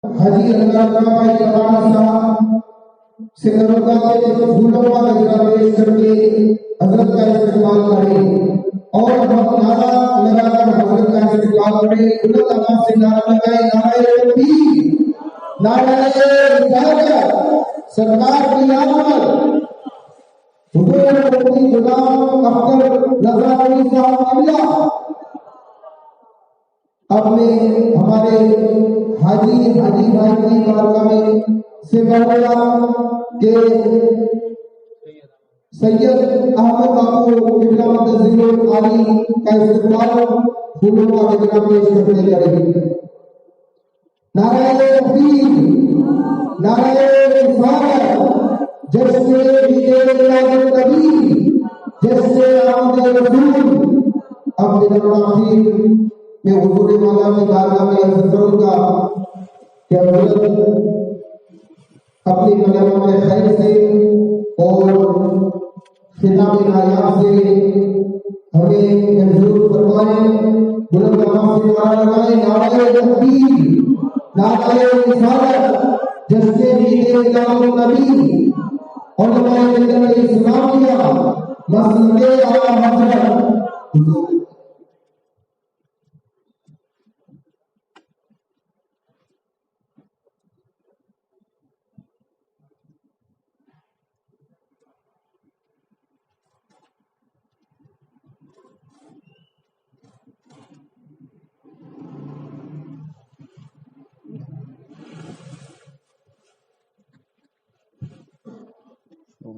حاجی اللہ بھائی کمال صاحب سے کروں گا کہ پھولوں کا گجرا پیش کر کے حضرت کا استقبال کریں اور ہم نعرہ لگا کر حضرت کا استقبال کریں. بلند آواز سے نعرہ لگائیں، نعرہ تکبیر، نعرہ رسالت، سرکار کی آمد. حضور مفتی غلام اختر رضا علی صاحب قبلہ اب میں ہمارے حاجی بھائی کی بارگاہ میں سے بہت کہ سید احمد بابو قبلہ منتظر علی کا استقبال پھولوں کا گجرا پیش کرتے کریں. نعرہ تکبیر، نعرہ رسالت، جشن میلاد النبی، جشن آمد رسول. اب تاخیر میں حضور مولا کی بارگاہ میں عرض کروں گا کہ حضرت اپنی کلمہ خیر سے اور خطاب نایاب سے ہمیں محظوظ فرمائیں. بلند آواز سے نعرہ لگائیں، نعرہ تکبیر، نعرہ رسالت، جشن میلاد النبی. علماء ملت اسلامیہ مسجد اعلیٰ حضرت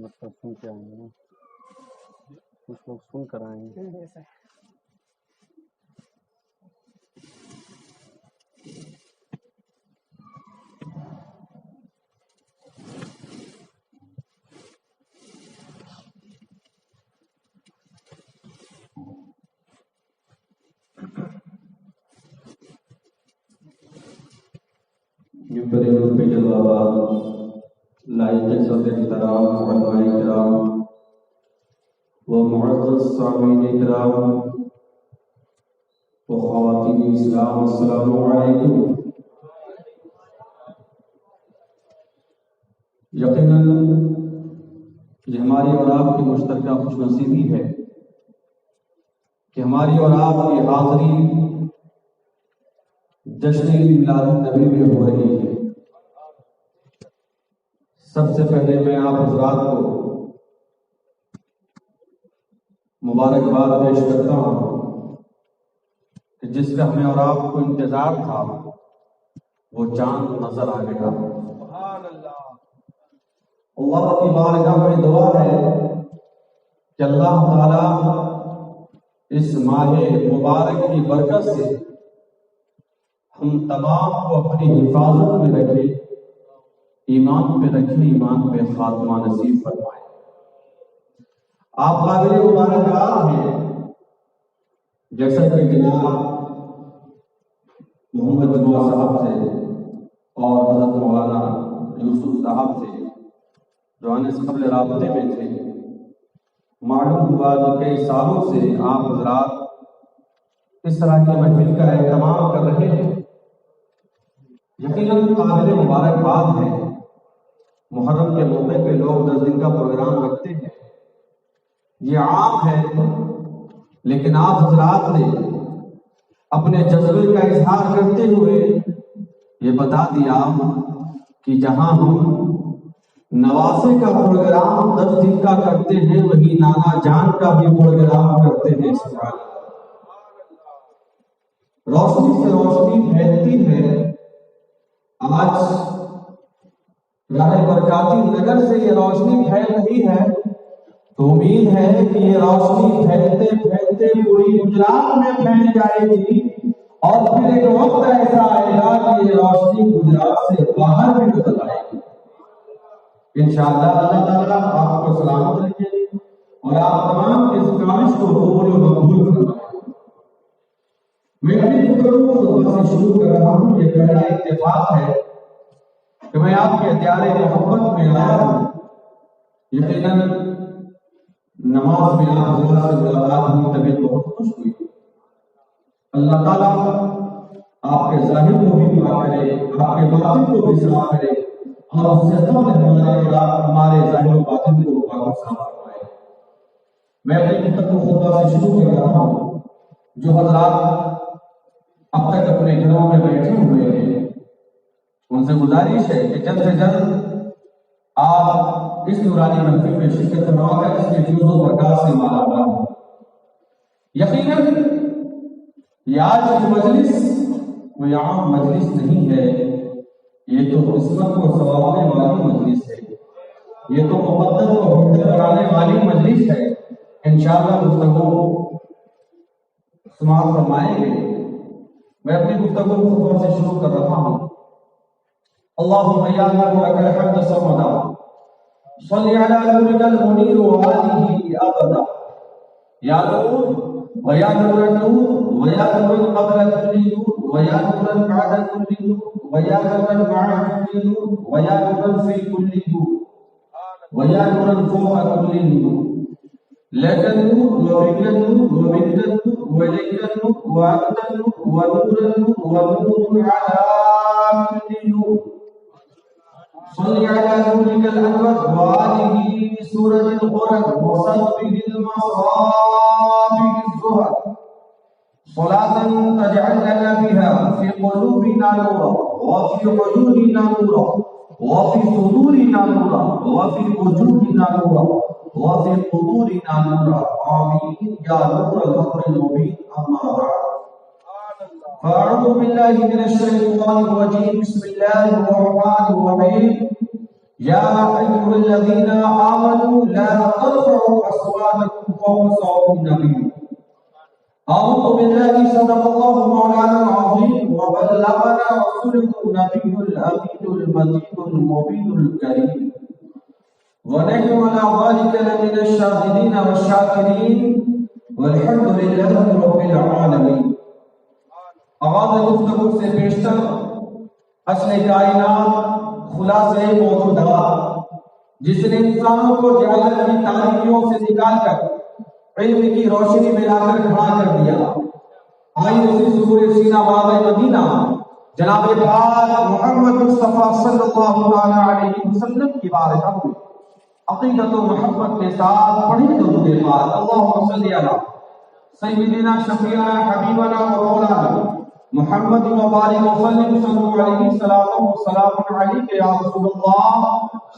مطلب سن کے آئیں گے، کچھ لوگ سن کر آئیں گے. ممبر نور پہ جلوہ لائق صد احترام علماء کرام و معزز سامعین کرام و خواتین اسلام، السلام علیکم. یقیناً یہ ہماری اور آپ کی مشترکہ خوش نصیبی ہے کہ ہماری اور آپ کی حاضری جشن میلاد النبی میں ہو رہی ہے. سب سے پہلے میں آپ حضرات کو مبارکباد پیش کرتا ہوں کہ جس کا ہمیں اور آپ کو انتظار تھا وہ چاند نظر آ گیا. اللہ کی بارگاہ میں دعا ہے کہ اللہ تعالی اس ماہ مبارک کی برکت سے ہم تمام کو اپنی حفاظت میں رکھے، ایمان پہ رکھے، ایمان پہ خاتمہ نصیب فرمائے. آپ قابل مبارکباد ہیں. جیسا کہ جناب محمد جمعہ صاحب سے اور حضرت مولانا یوسف صاحب سے جو آنے سے قبل رابطے میں تھے، معلوم ہوا کہ کئی سالوں سے آپ حضرات اس طرح کی محفل کا اہتمام کر رہے ہیں. یقیناً قابل مبارکباد ہے. محرم کے موقع پہ لوگ 10 دن کا پروگرام رکھتے ہیں، یہ عام ہے، لیکن آپ حضرات نے اپنے جذبے کا اظہار کرتے ہوئے یہ بتا دیا کہ جہاں ہم نواسے کا پروگرام 10 دن کا کرتے ہیں، وہی نانا جان کا بھی پروگرام کرتے ہیں. روشنی سے روشنی پھیلتی ہے. آج راہ برکاتی نگر سے یہ روشنی پھیل رہی ہے تو امید ہے کہ یہ روشنی پھیلتے پھیلتے پوری گجرات میں پھیل جائے گی، اور پھر ایک وقت ایسا آئے گا کہ یہ روشنی گجرات سے باہر بھی نکل آئے گی. انشاءاللہ اللہ تعالیٰ آپ کو سلامت رکھے اور آپ تمام اس کاوش کو قبول و مقبول فرمائے. میں اپنی گفتگو خطبہ سے شروع کر رہا ہوں. یہ پہلا اتفاق ہے کہ میں آپ کے دیار محبت میں آیا ہوں. یقیناً نماز میں آپ حضرات سے ملاقات ہوئی، طبیعت بہت خوش ہوئی. اللہ تعالیٰ آپ کے ظاہر کو بھی پاک کرے، آپ کے باطن کو بھی صاف کرے، اور اس سے ہمارے ظاہر و باطن کو پاک و صاف فرمائے۔ میں اپنی گفتگو خطبہ سے شروع کر رہا ہوں۔ جو حضرات اب تک اپنے گھروں میں بیٹھے ہوئے ہیں، ان سے گزارش ہے کہ جلد سے جلد آپ اس نورانی محفل میں شرکت فرما کر اس کے فیوز و برکات سے مالا مال ہوں۔ یقیناً یہ آج کی مجلس کوئی عام مجلس نہیں ہے، یہ تو قسمت کو سنوارنے والی مجلس ہے، یہ تو مقدر کو بہتر بنانے والی مجلس ہے۔ انشاءاللہ گفتگو سماعت فرمائیں گے۔ میں اپنی گفتگو خطبہ سے شروع کر رہا ہوں۔ اللہم یا نور لک الحمد صمدا صلی علی نورک المنیر وآلہ ابدا۔ یا نور ویا نور النور ویا نور قبل كل نور ویا نور بعد كل نور ویا نور مع كل نور ویا نور في كل نور ویا نور فوق كل نور لك النور وبك النور ومنك النور وإليك النور وأنت النور ونور النور ونور على كل نور صل على نورك الأنور وآله سورج الغرق وصحبه المصابيح الزهر صلاة تجعل لنا بها في قلوبنا نورا وفي عيوننا نورا وفي صدورنا نورا وفي وجوهنا نورا وفي قبورنا نورا آمين يا نور الحق المبين أما بعد فأعوذ بالله من الشيطان الرجيم بسم الله الرحمن الرحيم يا أيها الذين آمنوا لا ترفعوا أصواتكم فوق صوت النبي أعوذ بالله صدق الله مولانا العظيم وبلغنا رسوله النبي الأمين المتين المبين الكريم ونحن على ذلك لمن الشاهدين والشاكرين والحمد لله رب العالمين۔ آغاز گفتگو سے پیشتر اصل کائنات خلاصہ موجودات جس نے انسانوں کو جہالت کی تاریکیوں سے نکال کر علم کی روشنی میں لا کر کھڑا کر دیا۔ آئیے اسی ظہور سینہ باب مدینہ جناب پاک محمد مصطفیٰ صلی اللہ علیہ وسلم کی بارگاہ میں عقیدت و محبت کے ساتھ پڑھی درود پاک اللہم صلی علی سیدنا شفیعنا حبیبنا و مولانا محمد مبارک وسلم صلی علیہ السلام علیک یا رسول اللہ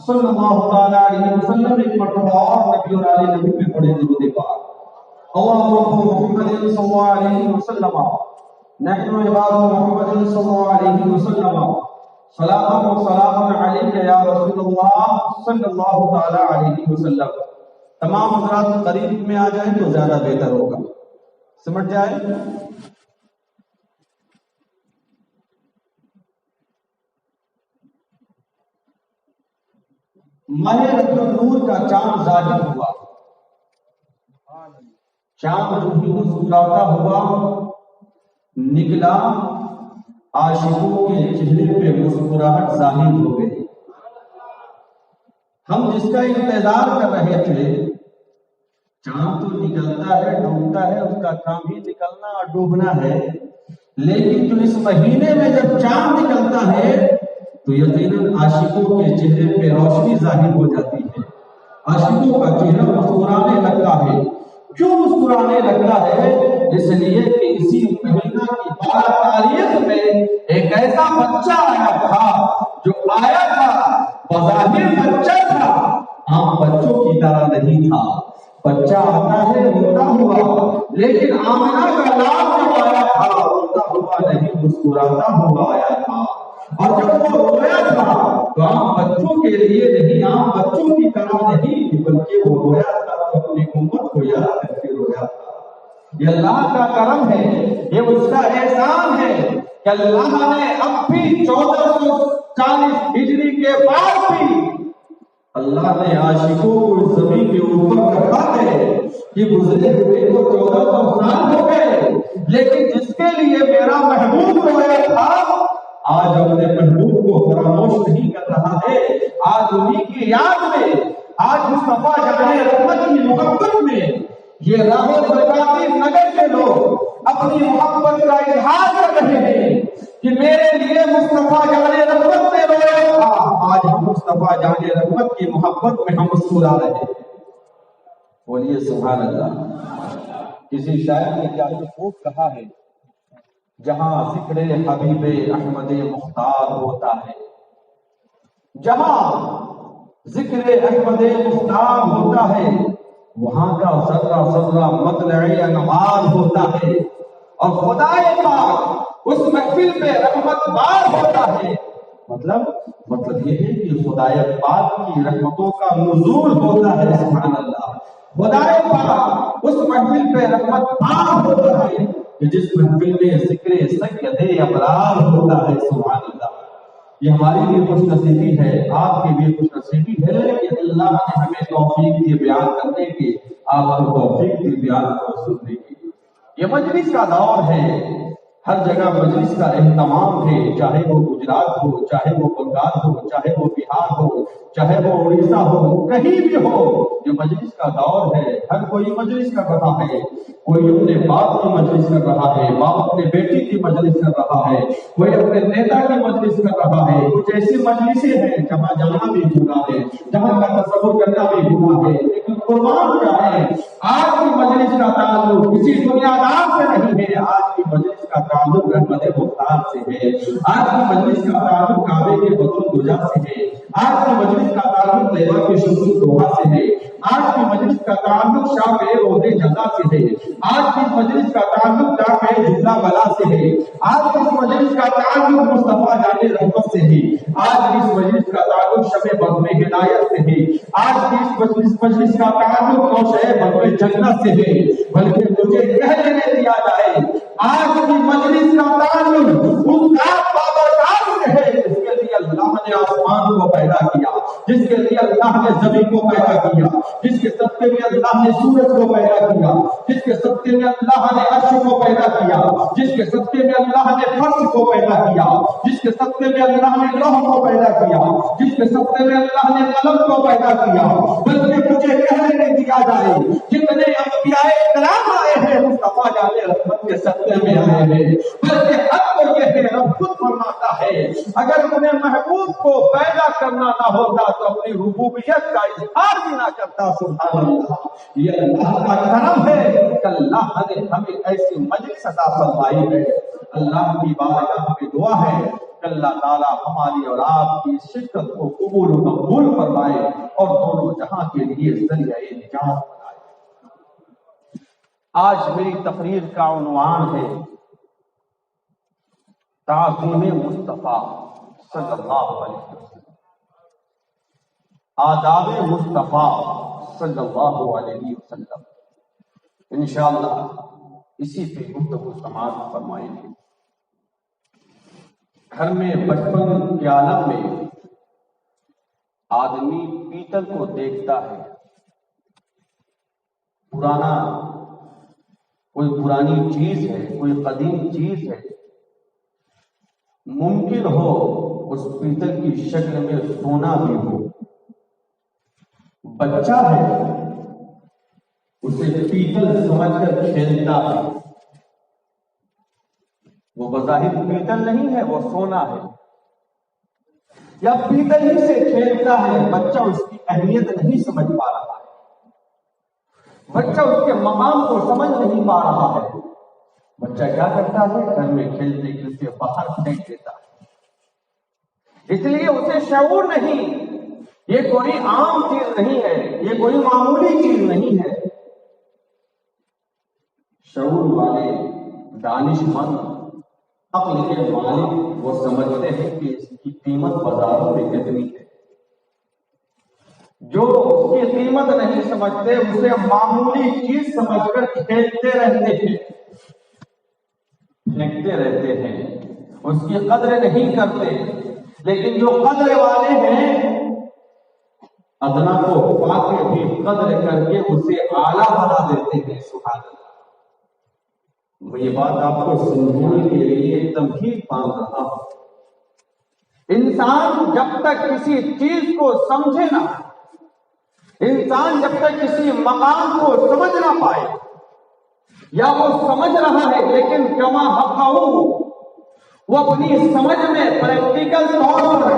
صلی اللہ علیہ وسلم۔ ایک مرتبہ اور نبی اور علی نبی پہ پڑھے درود پاک اللہم محمد صلی اللہ علیہ وسلم نحن عباد محمد صلی اللہ علیہ وسلم صلاۃ و سلام علیک یا رسول اللہ صلی اللہ علیہ وسلم۔ تمام حضرات قریب میں آ جائیں تو زیادہ بہتر ہوگا، سمجھ جائیں۔ ماہ نور کا چاند ظاہر ہوا، چاند روحی مسکراتا ہوا نکلا، عاشقوں کے چہرے پہ مسکراہٹ ظاہر ہو گئی۔ ہم جس کا انتظار کر رہے تھے، چاند تو نکلتا ہے ڈوبتا ہے، اس کا کام ہی نکلنا اور ڈوبنا ہے، لیکن جو اس مہینے میں جب چاند نکلتا ہے تو یقیناً عاشقوں کے چہرے پہ روشنی ظاہر ہو جاتی ہے، عاشقوں کا چہرہ مسکرانے لگتا ہے۔ کیوں مسکرانے لگتا ہے؟ اس لیے کہ اسی مہینہ کی 12 تاریخ میں ایک ایسا بچہ آیا تھا جو آیا تھا بظاہر بچہ تھا، عام بچوں کی طرح نہیں تھا۔ بچہ آتا ہے روتا ہوا، لیکن آمنہ کا نام جب آیا تھا روتا ہوا نہیں مسکراتا ہوا آیا تھا، اور جب وہ رویا تھا تو عام بچوں کے لیے نہیں، عام بچوں کی طرح نہیں، بلکہ وہ رویا تھا تو اپنی امت کو یاد کر کے رویا تھا۔ یہ اللہ کا کرم ہے، یہ اس کا احسان ہے کہ اللہ نے اب بھی 1440 ہجری کے بعد بھی اللہ نے عاشقوں کو اس زمین کے اوپر رکھا ہے کہ گزرے ہوئے تو 1400 سال ہو گئے، لیکن جس کے لیے میرا محبوب رویا تھا آج اپنے محبوب کو فراموش نہیں کر رہا ہے، آج انہیں کی یاد میں، آج مصطفیٰ جان رحمت کی محبت میں یہ راہ برکاتی نگر کے لوگ اپنی محبت کا اظہار کر رہے ہیں۔ مصطفیٰ جان رحمت کی محبت میں ہم مسکرا رہے ہیں. بولیے سبحان اللہ. کسی شاعر نے کیا خوب کہا ہے، جہاں ذکر حبیب احمد مختار ہوتا ہے، جہاں ذکر احمد مختار ہوتا ہے، وہاں کا ذرہ ذرہ مطلع انوار ہوتا ہے، اور خدائے پاک اس محفل پہ رحمت بار ہوتا ہے. مطلب یہ ہے کہ خدائے پاک کی رحمتوں کا نزول ہوتا ہے. سبحان اللہ. خدائے پاک اس محفل پہ رحمت بار ہوتا ہے کہ جس محفل میں ذکر سید ابرار ہوتا ہے. سبحان اللہ. یہ ہماری بھی خوش نصیبی ہے، آپ کی بھی خوش نصیبی ہے کہ اللہ نے ہمیں توفیق دی بیان کرنے کی، آپ کو توفیق دی بیان کو سننے کی. یہ مجلس کا دور ہے، ہر جگہ مجلس کا اہتمام ہے، چاہے وہ گجرات ہو، چاہے وہ بنگال ہو، چاہے وہ بہار ہو، چاہے وہ اڑیسہ ہو، کہیں بھی ہو، یہ مجلس کا دور ہے. ہر کوئی مجلس کر رہا ہے، کوئی اپنے باپ کی مجلس کر رہا ہے، باپ اپنے بیٹی کی مجلس کر رہا ہے، کوئی اپنے نیتا کی مجلس کر رہا ہے. کچھ ایسی مجلسیں ہیں جہاں جانا بھی گناہ ہے، جہاں کا تصور کرنا بھی گناہ ہے. لیکن قربان کیا ہے، آج کی مجلس کا تعلق کسی دنیا دار سے نہیں ہے، آج کی مجلس کا تعلق رحمت مختار سے ہے. آج کی مجلس کا تعلق کعبے کے بدر الدجا سے ہے. آج کی مجلس کا تعلق طیبہ کے شمس الدوحہ سے ہے. آج کی مجلس کا تعلق شاہ پہ روضے جزا سے ہے. آج کی مجلس کا تعلق جا پہ جھلا بلا سے ہے. آج کی مجلس کا تعلق مصطفیٰ جان رحمت سے ہے. آج کی مجلس کا تعلق شب بزم ہدایت سے ہے. آج کی مجلس کا تعلق روشے بزم جنت سے ہے. بلکہ مجھے کہہ دینے دیا جائے، آج کی مجلس کا تعلق اس ذات بابرکات سے ہے جس کے لیے اللہ نے آسمان کو پیدا کیا، جس کے لیے اللہ نے زمین کو پیدا کیا، جس کے صدقے میں اللہ نے سورج کو پیدا کیا، جس کے صدقے میں اللہ نے عرش کو پیدا کیا، جس کے صدقے میں اللہ نے فرش کو پیدا کیا، جس کے صدقے میں اللہ نے لوح کو پیدا کیا، جس کے صدقے میں اللہ نے قلم کو پیدا کیا. بلکہ مجھے کہنے نہیں دیا جائے، جتنے انبیاء کرام آئے ہیں مصطفیٰ جان رحمت کے صدقے میں آئے ہیں. بلکہ حق تو یہ ہے، رب خود فرماتا ہے اگر انہیں محبوب کو پیدا کرنا نہ ہوتا تو اپنی ربوبیت کا اظہار بھی نہ کرتا. سبحان اللہ. یہ اللہ کا کرم ہے کہ اللہ نے ہمیں ایسی مجلس عطا فرمائی ہے. اللہ کی بارگاہ میں دعا ہے کہ اللہ تعالیٰ ہماری اور آپ کی شرکت کو قبول و مقبول فرمائے اور دونوں جہاں کے لیے ذریعہ نجات بنائے. آج میری تقریر کا عنوان ہے تعظیم مصطفیٰ صلی اللہ علیہ وسلم، آداب مصطفیٰ صلی اللہ علیہ وسلم. انشاءاللہ اسی پہ گفتگو سماعت فرمائیں گے. گھر میں بچپن کے عالم میں آدمی پیتل کو دیکھتا ہے، پرانا کوئی پرانی چیز ہے، کوئی قدیم چیز ہے. ممکن ہو اس پیتل کی شکل میں سونا بھی ہو. بچہ ہے، اسے پیتل سمجھ کر کھیلتا ہے. وہ بظاہر پیتل نہیں ہے، وہ سونا ہے، یا پیتل ہی سے کھیلتا ہے. بچہ اس کی اہمیت نہیں سمجھ پا رہا ہے، بچہ اس کے مقام کو سمجھ نہیں پا رہا ہے. بچہ کیا کرتا ہے؟ گھر میں کھیلتے کھیلتے باہر پھینک دیتا ہے. اس لیے اسے شعور نہیں، یہ کوئی عام چیز نہیں ہے، یہ کوئی معمولی چیز نہیں ہے. شعور والے دانش مند عقل کے مالک وہ سمجھتے ہیں کہ اس کی قیمت بازاروں میں کتنی ہے. جو اس کی قیمت نہیں سمجھتے اسے معمولی چیز سمجھ کر کھیلتے رہتے ہیں، پھینکتے رہتے ہیں، اس کی قدر نہیں کرتے. لیکن جو قدر والے ہیں ادنا کو پا کے بھی قدر کر کے اسے اعلیٰ بنا دیتے ہیں. سبحان اللہ. میں یہ بات آپ کو سمجھنے کے لیے تمہید باندھ رہا ہوں. انسان جب تک کسی چیز کو سمجھے نہ، انسان جب تک کسی مقام کو سمجھ نہ پائے، یا وہ سمجھ رہا ہے لیکن کما حقہ وہ اپنی سمجھ میں پریکٹیکل طور پر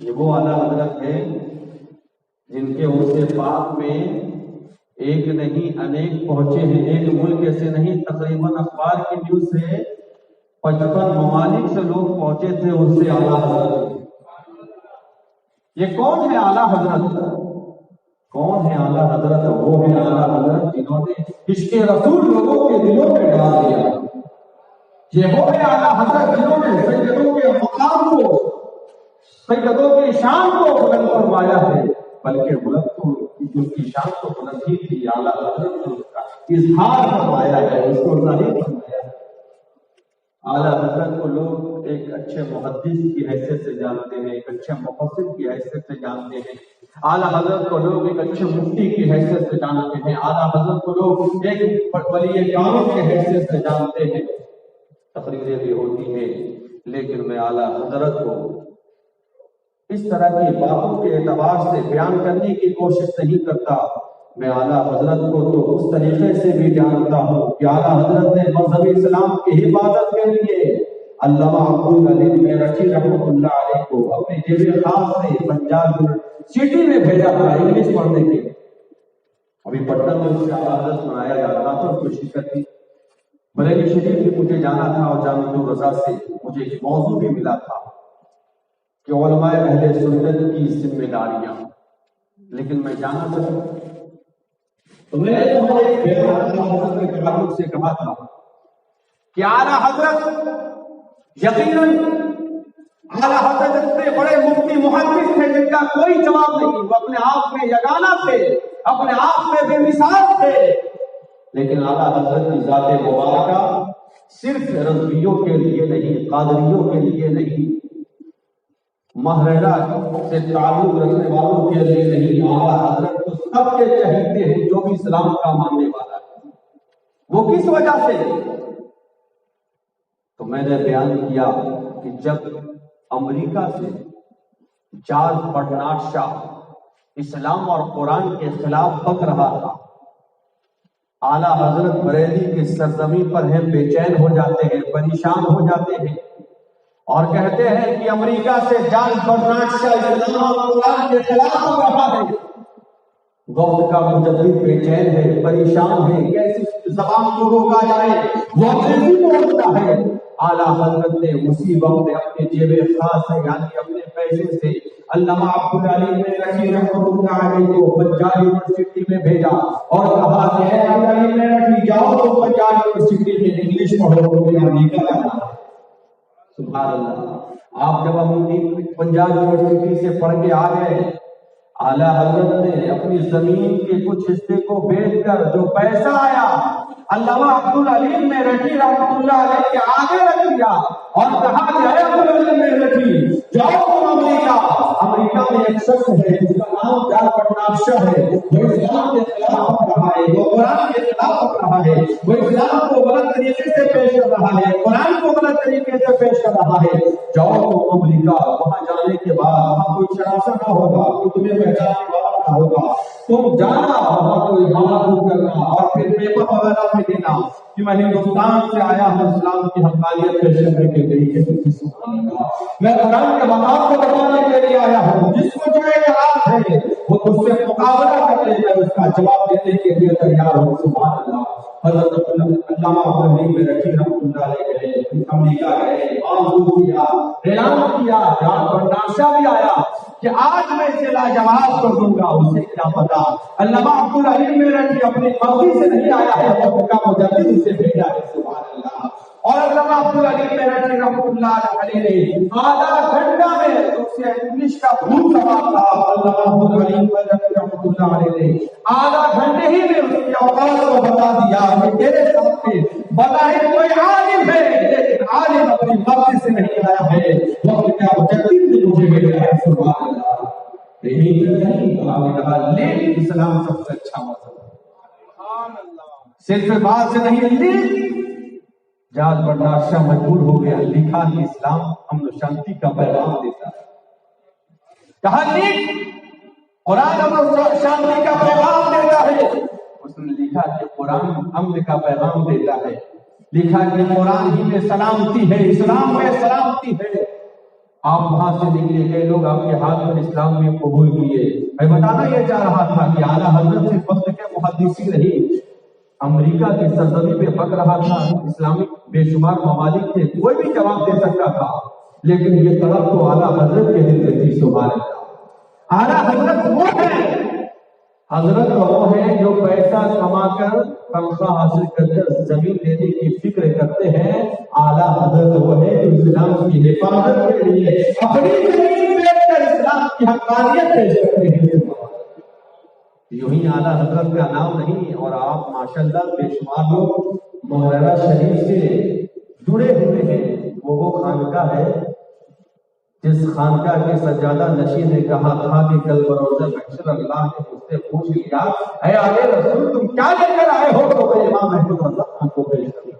یہ وہ اعلیٰ حضرت ہیں جن کے عرص پاک میں ایک نہیں انیک پہنچے ہیں. ایک ملک سے نہیں، تقریباً اخبار کی نیوز سے 55 ممالک سے لوگ پہنچے تھے اس سے اعلیٰ حضرت. یہ کون ہے اعلیٰ حضرت؟ کون ہے اعلیٰ حضرت؟ وہ ہے اعلیٰ حضرت جنہوں نے عشق رسول لوگوں کے دلوں میں ڈال دیا. یہ وہ ہے اعلیٰ حضرت جنہوں نے سیدوں کے مقام کو، سیدوں کی شان کو بلند فرمایا ہے. بلکہ بلند تو جن کی شان تو بلند ہی تھی، اعلیٰ حضرت نے اس کا اظہار فرمایا ہے، اس کو ظاہر فرمایا ہے. اعلیٰ حضرت کو لوگ ایک اچھے محدث کی حیثیت سے جانتے ہیں، ایک اچھے مفسر کی حیثیت سے جانتے ہیں. اعلیٰ حضرت کو لوگ ایک اچھے مفتی کی حیثیت سے جانتے ہیں. اعلیٰ حضرت کو لوگ ایک ولی کامل کی حیثیت سے جانتے ہیں. تقریریں بھی ہوتی ہیں، لیکن میں اعلیٰ حضرت کو اس طرح کی باتوں کے اعتبار سے بیان کرنے کی کوشش نہیں کرتا. میں اعلیٰ حضرت کو تو اس طریقے سے بھی جانتا ہوں کہ اعلیٰ حضرت نے مذہب اسلام کی حفاظت کے لیے علامہ عبدالعلیم میرٹھی رحمۃ اللہ علیہ کو اپنے جیب خاص سے پنجاب یونیورسٹی میں بھیجا تھا انگلش پڑھنے کے لیے. ابھی پٹنہ میں اس سے اعلیٰ حضرت منایا جا رہا تھا، اس کو شرکت کی. بریلی شریف بھی مجھے جانا تھا اور جامعہ الرضا سے مجھے ایک موضوع بھی ملا تھا کہ علماء اہل سنت کی ذمہ داریاں، لیکن میں جانا چاہتا. تو میں نے ایک بیان کے تعلق سے کہا تھا کہ اعلیٰ حضرت یقیناً اعلیٰ حضرت اتنے بڑے مفتی محدث تھے جن کا کوئی جواب نہیں. وہ اپنے آپ میں یگانہ تھے، اپنے آپ میں بے مثال تھے. لیکن اعلیٰ حضرت کی ذات مبارکہ صرف رضویوں کے لیے نہیں، قادریوں کے لیے نہیں، مہرجہ سے تعلق رکھنے والوں کے لیے نہیں، اعلیٰ حضرت کو سب کے چاہتے ہیں جو بھی اسلام کا ماننے والا ہے. وہ کس وجہ سے؟ تو میں نے بیان کیا کہ جب امریکہ سے جارج برنارڈ شاہ اسلام اور قرآن کے خلاف بک رہا تھا، اعلیٰ حضرت بریلی کی سرزمین پر ہیں، بے چین ہو جاتے ہیں، پریشان ہو جاتے ہیں اور کہتے ہیں کہ امریکہ سے جارج برنارڈ شاہ اسلام اور قرآن کے خلاف ہو رہا ہے. وقت کا مجدد بے چین ہے، پریشان ہے، کیسے زبان کو روکا جائے. وہ انگریزی میں ہوتا ہے. اعلیٰ حضرت نے اسی وقت اپنے جیب خاص سے یعنی اپنے پیسے سے علامہ عبدالعلیم میرٹھی رحمۃ اللہ علیہ کو پنجاب یونیورسٹی میں بھیجا اور کہا کہ اے عبدالعلیم میرٹھی جاؤ تو پنجاب یونیورسٹی میں انگلش پڑھو، تمہیں امریکہ جانا ہے. سبحان اللہ. آپ جب پنجاب یونیورسٹی سے پڑھ کے آ گئے، اعلیٰ حضرت نے اپنی زمین کے کچھ حصے کو بیچ کر جو پیسہ آیا علامہ عبدالعلیم میرٹھی رحمۃ اللہ علیہ کے آگے رکھ دیا اور کہا کہ اے عبدالعلیم میرٹھی جاؤ تم امریکہ. امریکہ میں ایک شخص ہے جس کا نام جارج برنارڈ شاہ ہے، وہ اسلام کے خلاف ہو رہا ہے، وہ قرآن کے خلاف ہو رہا ہے، وہ اسلام کو غلط طریقے سے پیش کر رہا ہے، قرآن کو غلط طریقے سے پیش کر رہا ہے. جاؤ تم امریکہ. وہاں جانے کے بعد وہاں کوئی شناسا نہ ہوگا، کوئی تمہیں پہچاننے والا نہ ہوگا. تم جانا وہاں کوئی حملہ کرنا اور پھر پیپر وغیرہ میں دینا کہ میں ہندوستان سے آیا ہوں اسلام کی حقانیت پیش کرنے کے لیے. میں قرآن کے مقام کو بتانے کے لیے آیا ہوں. جس کو جو اعتراض ہے وہ اس سے مقابلہ کرنے کا اس کا جواب دینے کے لیے تیار ہو. سبحان اللہ. حضرت علامہ عبدالعلیم میرٹھی رحمۃ اللہ علیہ گئے، امریکہ گئے، آموز کیا، اعلان کیا. جارج برنارڈ شاہ بھی آیا کہ آج میں اسے لاجواب کر دوں گا. اسے کیا پتا علامہ عبدالعلیم میرٹھی اپنی مرضی سے نہیں آیا ہے، وقت کا مجدد اسے بھیجا ہے. سبحان اللہ. اور علامہ عبدالعلیم میرٹھی رحمۃ اللہ علیہ نے آدھا گھنٹہ میں اسے انگلش کا بھول سوال تھا. علامہ عبدالعلیم میرٹھی رحمۃ اللہ علیہ نے آدھا گھنٹے ہی میں اس کی اوقات کو بتا دیا کہ تیرے سامنے بظاہر کوئی عالم ہے لیکن عالم اپنی مرضی سے نہیں آیا ہے، وقت کا مجدد نے مجھے بھیجا ہے. سبحان اللہ. نہیں کہا لیکن اسلام سب سے اچھا مذہب ہے. صرف بات سے نہیں لیکن جارج برنارڈ شاہ مجبور ہو گیا. لکھا کہ اسلام امن و شانتی کا پیغام دیتا ہے. کہا لیکن قرآن امن و شانتی کا پیغام دیتا ہے. اس نے لکھا کہ قرآن امن کا پیغام دیتا ہے. لکھا کہ قرآن ہی میں سلامتی ہے، اسلام میں سلامتی ہے. آپ وہاں سے نکلے گئے لوگ آپ کے ہاتھ میں اسلام میں قبول کیے. میں بتانا یہ چاہ رہا تھا کہ اعلیٰ حضرت سے وقت کے محدثین نہیں، امریکہ کی سرزمین پہ بک رہا تھا، اسلامک بے شمار ممالک تھے، کوئی بھی جواب دے سکتا تھا، لیکن یہ طرف تو اعلیٰ حضرت کے دل میں تھی. سبحان اللہ. اعلیٰ حضرت وہ ہے، حضرت وہ ہے جو پیسہ کما کر تنخواہ حاصل کر کر زمین لینے کی فکر کرتے ہیں. اعلیٰ حضرت وہ ہے جو اسلام کی حفاظت کے لیے اپنی زمین بیچ کر اسلام کی حقانیت پیش کرتے ہیں. یوں ہی اعلیٰ حضرت کا نام نہیں، اور آپ ماشاءاللہ بے شمار لوگ محررہ شریف سے جڑے ہوئے ہیں. وہ خانقاہ ہے جس خانقاہ کے سجادہ نشین نے کہا تھا کہ کل بروز محشر اللہ نے مجھ سے پوچھ لیا، اے آلِ رسول تم کیا لے کر آئے ہو؟ تو میں امام محمود رضا خان کو پیش کروں.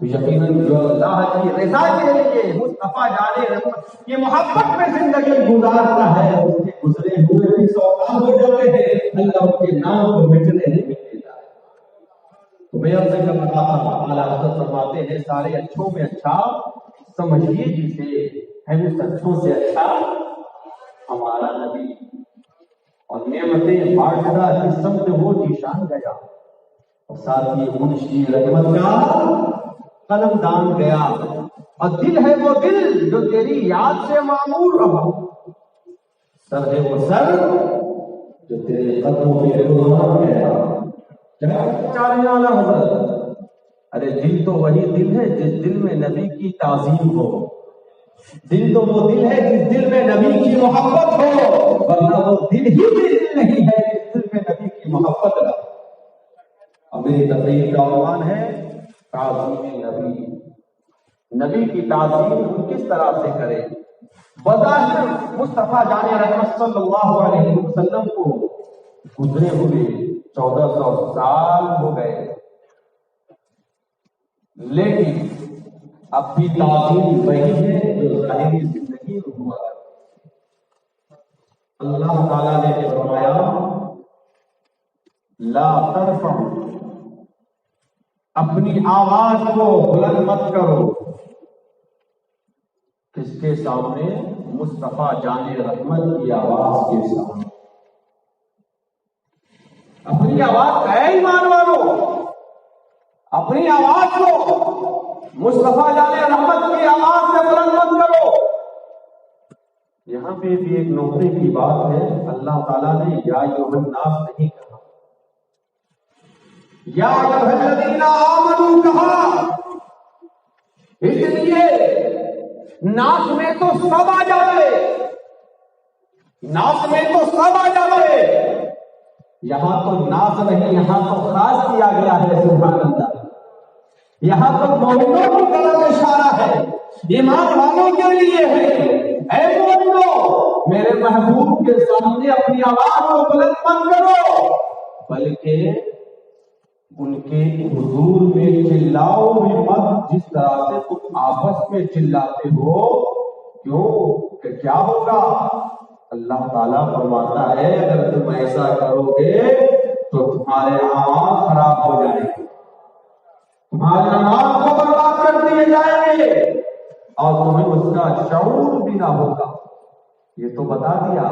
تو یقیناً جو اللہ کی رضا کے لیے مصطفیٰ جان رحمت کی محبت میں زندگی گزارتا ہے، اس کے گزرے ہوئے بھی سوکام ہو جاتے ہیں، اللہ ان کے نام کو مٹنے نہیں دیتا. تو میں اب سے کب کہا تھا اعلیٰ حضرت فرماتے ہیں سارے اچھوں میں اچھا سمجھیے جسے ہے وہ سچوں سے اچھا ہمارا نبی، اور نعمتیں بانٹتا کی سمت وہ جیشان گیا، اور ساتھ ہی منشی رحمت کا قلم دان گیا، اور دل ہے وہ دل جو تیری یاد سے معمور رہا، سر ہے وہ سر جو تیرے قدموں میں قربان گیا. چارے اعلیٰ حضرت. ارے دل تو وہی دل ہے جس دل میں نبی کی تعظیم ہو، دل تو وہ دل ہے جس دل میں نبی کی محبت ہو، ورنہ وہ دل ہی دل نہیں ہے جس دل میں نبی کی محبت نہ. اب میری تقریر کا عنوان ہے تعظیم نبی. نبی کی تعظیم ہم کس طرح سے کریں؟ بظاہر مصطفیٰ جان رحمت صلی اللہ علیہ وسلم کو گزرے ہوئے 1400 سال ہو گئے، لیکن اب بھی تعظیم وہی ہے جو ظاہری زندگی میں ہوا. اللہ تعالیٰ نے فرمایا لا ترفعوا، اپنی آواز کو بلند مت کرو. کس کے سامنے؟ مصطفیٰ جان رحمت کی آواز کے سامنے. اپنی آواز کا ایمان والو، اپنی آواز کو مصطفیٰ جان رحمت کی آواز سے بلند مت کرو. یہاں پہ بھی ایک نقطے کی بات ہے، اللہ تعالیٰ نے یا ایھا الناس نہیں کہا، یا ایھا الذین آمنوا کہا. اس لیے ناس میں تو سب آ جائے، ناس میں تو سب آ جائے. یہاں تو ناس نہیں، یہاں تو خاص کیا گیا ہے. سبحان اللہ. یہاں تو مومنوں کی طرف اشارہ ہے، ایمان والوں کے لیے ہے. اے مومنوں، میرے محبوب کے سامنے اپنی آواز کو بلند مت کرو، بلکہ ان کے حضور میں چلاؤ بھی مت جس طرح سے تم آپس میں چلاتے ہو. کیوں کہ کیا ہوگا؟ اللہ تعالیٰ فرماتا ہے اگر تم ایسا کرو گے تو تمہارے اعمال خراب ہو جائیں گے، تمہارے اعمال کو برباد کر دیے جائیں گے، اور تمہیں اس کا شعور بھی نہ ہوگا. یہ تو بتا دیا.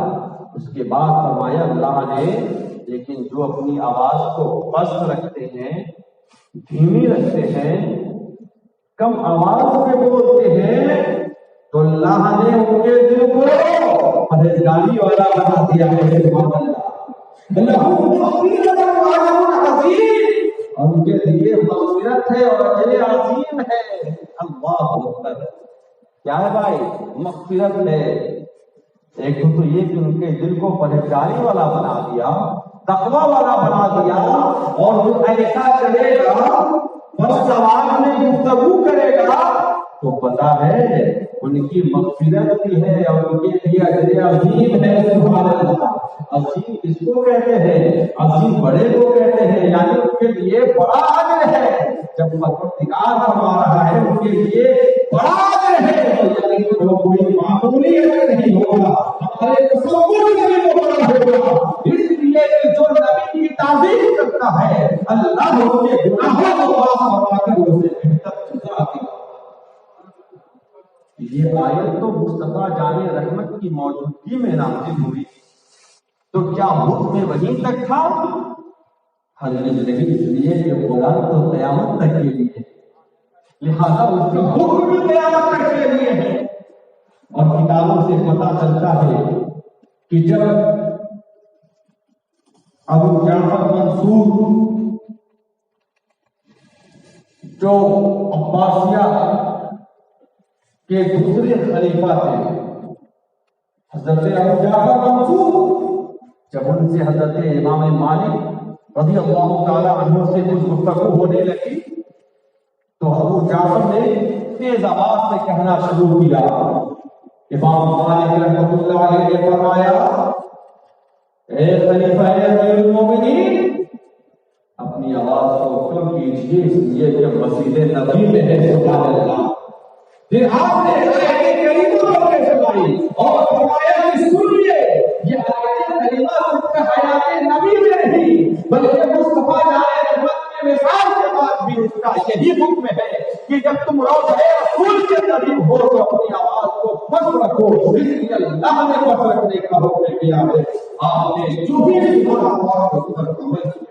اس کے بعد فرمایا اللہ نے لیکن جو اپنی آواز کو پست رکھتے ہیں، دھیمی رکھتے ہیں، کم آواز میں بولتے ہیں، تو اللہ نے ان کے دل کو پرہیزگاری والا بنا دیا ہے. سبحان اللہ. ان کے لیے مغفرت ہے اور اجر عظیم ہے. اللہ اکبر. کیا ہے بھائی؟ مغفرت ہے. ایک تو یہ کہ ان کے دل کو پرہیزگاری والا بنا دیا، تقویٰ والا بنا دیا، اور جو ایسا کرے گا بس سوال میں گفتگو کرے گا تو پتا ہے ان کی مغفرت بھی ہے اور ان کے لیے اجر عظیم ہے. سبحان اللہ. عظیم کس کو کہتے ہیں؟ عظیم بڑے کو کہتے ہیں، یعنی ان کے لیے بڑا اجر ہے. جب پروردگار فرما رہا ہے ان کے لیے بڑا اجر ہے تو یعنی وہ کوئی معمولی اجر نہیں ہوگا، ہمارے تصور میں بھی وہ بڑا ہوگا. اس لیے کہ جو نبی کی تعظیم کرتا ہے اللہ اس کے گناہوں کو معاف فرما کر اسے بہتر سزا دیتا ہے. یہ آیت تو مصطفیٰ جان رحمت کی موجودگی میں نازل ہوئی، تو کیا حکم میں وہیں تک تھا؟ حضرت نہیں، اس لیے کہ قرآن تو قیامت تک کے لیے، لہذا اس کا حکم بھی قیامت تک کے لیے ہے۔ اور کتابوں سے پتہ چلتا ہے کہ جب ابو جعفر منصور جو عباسیہ کے دوسرے خلیفہ تھے، حضرت ابو جعفر منصور، جب ان سے حضرت امام مالک رضی اللہ تعالیٰ عنہ سے کچھ گفتگو ہونے لگی تو ابو جعفر نے تیز آواز سے کہنا شروع کیا۔ امام مالک رحمۃ اللہ علیہ نے فرمایا، اے خلیفہ امیر المومنین، اپنی آواز کو کم کیجیے، اس لیے کہ مسجد نبی میں ہے۔ سبحان اللہ۔ پھر آپ نے آیت کریمہ کو سنائی اور فرمایا کہ سنیے، یہ آیت کریمہ صرف حیات نبی میں نہیں بلکہ مصطفیٰ جان رحمت میں مثال کے بعد بھی اس کا یہی حکم ہے کہ جب تم روضہ رسول کے قریب ہو تو اپنی آواز کو پس رکھو، اس لیے اللہ نے پس رکھنے کا حکم کیا ہے۔ آپ نے جو بھی سنا آواز کو پر عمل کیا۔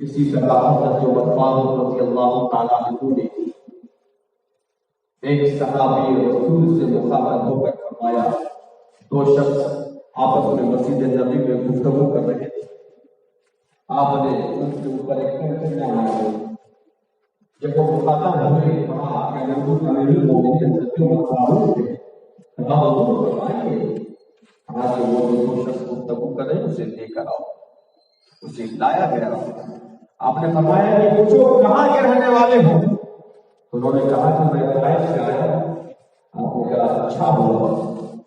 اسی طرح حضرت عثمان رضی اللہ تعالیٰ عنہ نے ایک صحابی رسول سے مخاطب ہو کر فرمایا، دو شخص آپس میں مسجد نبی میں گفتگو کر رہے تھے، آپ نے ان کے اوپر ایک کہنا آیا، جب وہ مخاطب ہوئے کہا کہ حضور امیر المومنین حضرت عمر فاروق تھے، کہا حضور فرمائیے، کہا کہ وہ دو شخص گفتگو کر رہے اسے لے کر آؤ، اسے لایا گیا۔ آپ نے فرمایا کہ پوچھو کہاں کے رہنے والے ہو؟ انہوں نے کہا کہ میں طائف سے آیا۔ آپ نے کہا اچھا ہوا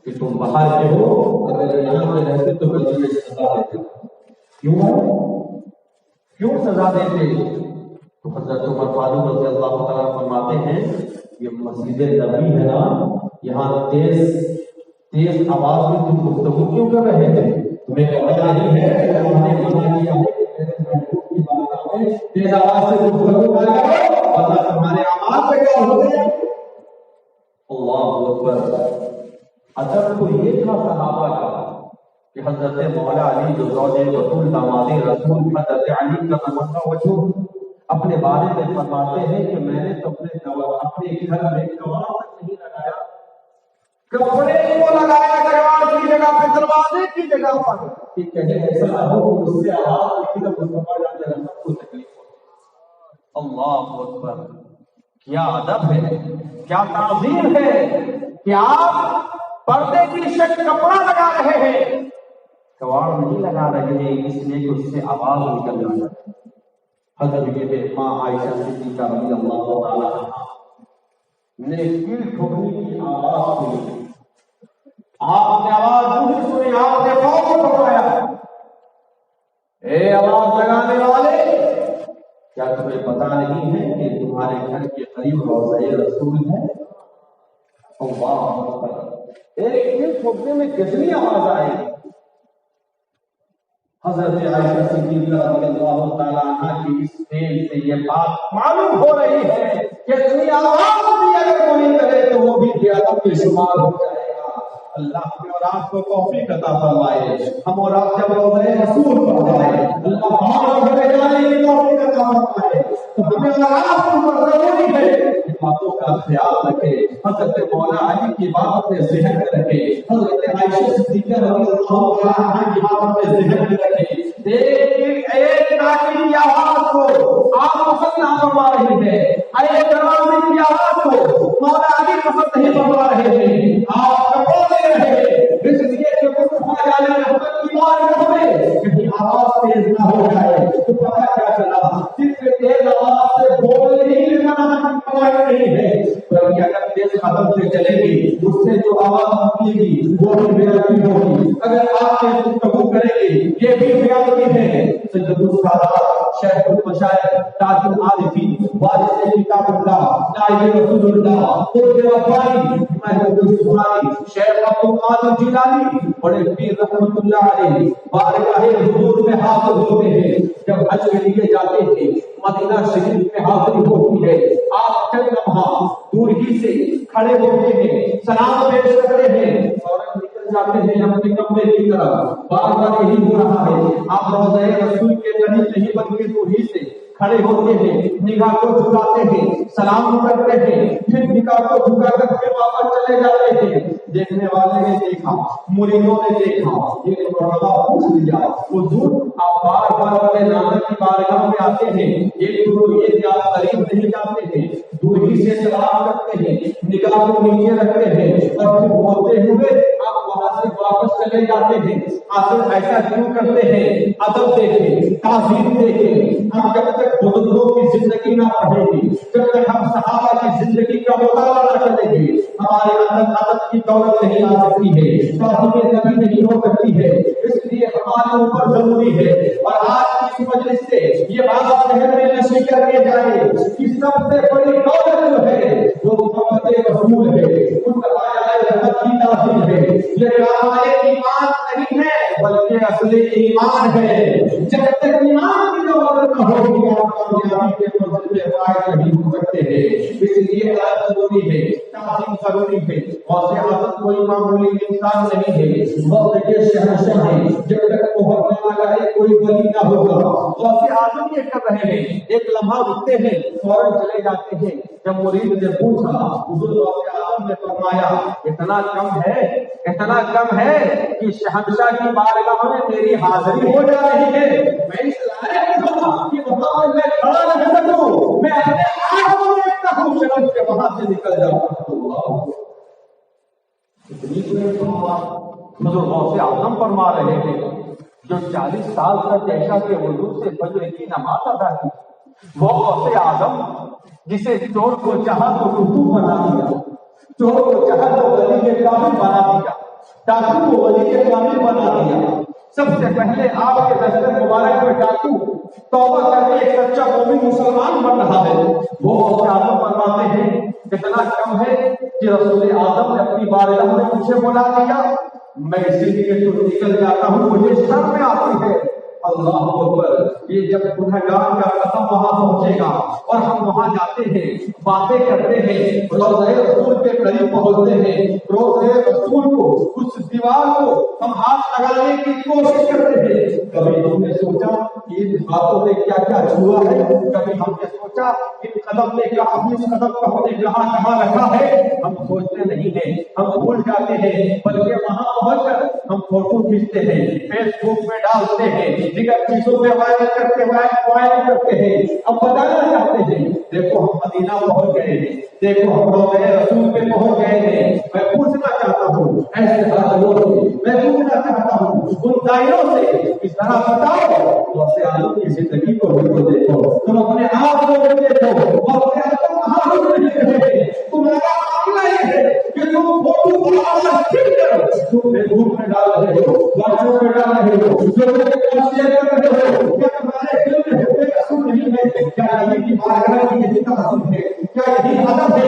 کہ تم باہر کے ہو، اگر یہاں پہ رہتے تو میں تمہیں سزا دیتے۔ کیوں سزا دیتے؟ تو حضرت عمر فاروق رضی اللہ تعالیٰ فرماتے ہیں یہ مسجد نبی ہے نا، یہاں تیز آواز میں تم گفتگو کیوں کر رہے تھے؟ تمہیں پتہ نہیں ہے کہ ہم نے منع کیا ہے تیز آواز سے گفتگو نہ کرو ورنہ تمہارے اعمال پہ کیا ہوگا؟ اللہ اکبر۔ ادب تو یہ تھا صحابہ کا کہ حضرت مولا علی جو زوج رسول داماد رسول حضرت علی کا تمنا وجہ اپنے بارے میں فرماتے ہیں کہ میں نے تو اپنے گھر میں کواڑ تک نہیں لگایا، کپڑے کو لگایا کواڑ کی جگہ پہ، دروازے کی جگہ پر، کہ کہیں ایسا ہو کہ اس سے آواز نکلی تو مصطفیٰ جان رحمت کو تکلیف ہو۔ اللہ اکبر، کیا ادب ہے، کیا تعظیم ہے کہ آپ پردے کی شکل کپڑا لگا رہے ہیں، کواڑ نہیں لگا رہے ہیں اس لیے کہ اس سے آواز نکل جائے۔ حضرت ماں عائشہ صدیقہ رضی اللہ تعالیٰ عنہا نے کیل ٹھوکنے کی آواز سنی، آپ نے آواز نہیں سنی، آپ نے فوراً فرمایا، اے آواز لگانے والے، کیا تمہیں پتا نہیں ہے کہ تمہارے گھر کے قریب روضہ رسول ہے؟ اللہ اکبر، ایک کیل ٹھوکنے میں کتنی آواز آئے گی؟ حضرت عائشہ صدیقہ رضی اللہ تعالیٰ عنہ کی اس فعل سے یہ بات معلوم ہو رہی ہے کہ اتنی آواز بھی اگر کوئی کرے تو وہ بھی بے ادب میں شمار ہو جائے گا۔ اللہ ہمیں اور آپ کو توفیق عطا فرمائے، ہم اور آپ جب روضہ رسول پر جائیں اللہ باہر گھر جانے کی توفیق عطا فرمائے، تو ہمیں اور آپ کو ضروری ہے ان باتوں کا خیال رکھے، حضرت مولا علی کی بات اپنے ذہن میں رکھے، حضرت عائشہ صدیقہ رضی اللہ عنہا کی بات اپنے ذہن میں رکھے۔ ایک ناکی کی آواز کو آپ پسند نہ فرما رہے ہیں، ایک دروازے کی آواز کو مولا علی پسند نہیں فرما رہے ہیں، آپ کپڑوں دے رہے ہیں اس لیے کہ مصطفیٰ جان رحمت کی بارگاہ میں کہیں آواز تیز نہ ہو جائے تو پتہ کیا چلا، صرف تیز آواز سے بولنے ہی لگانا نہیں ہے بلکہ اگر تیز قدم سے چلے گی اس سے جو آواز نکلے گی وہ بھی بے ادبی ہوگی، اگر آپ سے گفتگو کریں گے یہ بھی بے ادبی ہے۔ سید السادات شیخ المشائخ تاج العارفین وارث کتاب اللہ نائب رسول اللہ قطب ربانی محمود السبحانی شیخ عبد القادر جیلانی بڑے پیر رحمت اللہ علیہ بارگاہ حضور میں حاضر ہوتے ہیں، جب حج کے لیے جاتے ہیں مدینہ شریف میں حاضری ہوتی ہے، آپ چند لمحہ دور ہی سے کھڑے ہوتے ہیں، سلام پیش کرتے ہیں، فوراً نکل جاتے ہیں اپنے کمرے کی طرف۔ بار بار یہی ہو رہا ہے، آپ روضہ رسول کے قریب نہیں بلکہ دور ہی سے کھڑے ہوتے ہیں، نگاہ کو جھکاتے ہیں، سلام کرتے ہیں، پھر نگاہ کو جھکا کر پھر واپس چلے جاتے ہیں۔ دیکھنے والے نے دیکھا، مریدوں نے دیکھا، ایک مرتبہ پوچھ لیا، حضور آپ بار بار اپنے نانا کی بارگاہ میں آتے ہیں، ایک تو یہ کہ آپ قریب نہیں جاتے ہیں، دور ہی سے سلام کرتے ہیں، نگاہ کو نیچے رکھتے ہیں، اور پھر بولتے ہوئے آپ وہاں سے واپس چلے جاتے ہیں، آخر ایسا کیوں کرتے ہیں؟ ادب دیکھیں، تعظیم دیکھیں۔ ہم جب تک بزرگوں کی زندگی نہ پڑھیں گے، جب تک ہم صحابہ کی زندگی کا مطالعہ نہ کریں گے، ہمارے اندر ادب کی دولت نہیں آ سکتی ہے، تعظیم نبی نہیں ہو سکتی ہے۔ اس لیے ہمارے اوپر ضروری ہے، اور آج کی مجلس سے یہ بات ذہن میں نشر کر کے جائے کہ سب سے بڑی دولت جو ہے وہ محمد رسول ہے، ان کا رحمت کی تعظیم ہے۔ یہ رائے ایمان نہیں ہے بلکہ اصل ایمان ہے۔ جب تک ایمان کی دولت نہ ہوگی آپ کامیابی کے منزل پہ فائز نہیں ہو سکتے ہیں۔ اس لیے ادب ضروری ہے، تعظیم ضروری ہے۔ غوث اعظم کوئی معمولی انسان نہیں ہے، وقت کے شہنشاہ ہیں۔ جب تک محبت نہ لگائے کوئی ولی نہ ہوگا۔ غوث اعظم یہ کر رہے ہیں، ایک لمحہ رکتے ہیں، فوراً چلے جاتے ہیں۔ جب مرید نے پوچھا، حضور غوث اعظم نے فرمایا اتنا کم ہے، اتنا کم ہے کہ شہنشاہ کی بارگاہ میں میری حاضری ہو جا رہی ہے، میں اس لائق ہوں کہ وہاں پر میں کھڑا رہ سکوں، میں اپنے آپ کو دیکھتا ہوں شرف کے وہاں سے نکل جاؤں۔ حضور غوث اعظم فرما رہے ہیں، جو 40 سال تک عشاء کے وضو سے فجر کی نماز ادا کی، وہ غوث اعظم جسے چور کو چاہا تو قطب بنا دیا، چور کو چاہا تو ولی کے کامل بنا دیا، ڈاکو کو ولی کے کامل بنا دیا۔ سب سے پہلے آپ کے دستر مبارک میں ڈاکو توبہ کر کے ایک سچا مومن مسلمان بن رہا ہے، وہ غوث اعظم فرماتے ہیں کتنا کم ہے کہ رسول اعظم نے اپنی بارگاہ میں مجھے بلا دیا، میں اسی لیے تو نکل جاتا ہوں، مجھے شرم میں آتی ہے۔ اللہ اکبر، یہ جب گنہگار کا قدم وہاں پہنچے گا اور ہم وہاں جاتے ہیں، باتیں کرتے ہیں، روضہ رسول کے قریب پہنچتے ہیں، روضہ رسول کو، اس دیوار کو ہم ہاتھ لگانے کی کوشش کرتے ہیں، کبھی ہم نے سوچا کہ ان ہاتھوں نے کیا کیا چھوا ہے، کبھی ہم نے سوچا ان قدم نے کہاں، اس قدم کو ہم نے کہاں کہاں رکھا ہے، ہم سوچتے نہیں ہیں، ہم بھول جاتے ہیں، بلکہ وہاں پہنچ کر ہم فوٹو کھینچتے ہیں، فیس بک میں ڈالتے ہیں، دیگر چیزوں پہ وائرل کرتے ہیں، اب بتانا چاہتے ہیں دیکھو ہم مدینہ پہنچ گئے ہیں، دیکھو ہم روضہ رسول پہ پہنچ گئے ہیں۔ میں پوچھنا چاہتا ہوں ایسے حالوں سے، میں پوچھنا چاہتا ہوں ان دائروں سے، اس طرح بتاؤ غوث اعظم کی زندگی کو بھی تو دیکھو، تم اپنے آپ کو بھی دیکھو، غوث اعظم کہاں رک نہیں رہے، تمہارا معاملہ یہ ہے کہ تم فوٹو بار کھینچ کر تم فیس بک میں ڈال رہے ہو، واٹس ایپ میں ڈال رہے ہو، لوگوں کو شیئر کر رہے ہو، کیا تمہارے دل میں حب رسول نہیں ہے؟ کیا نبی کی بارگاہ میں یہی تعظیم ہے؟ کیا یہی ادب ہے؟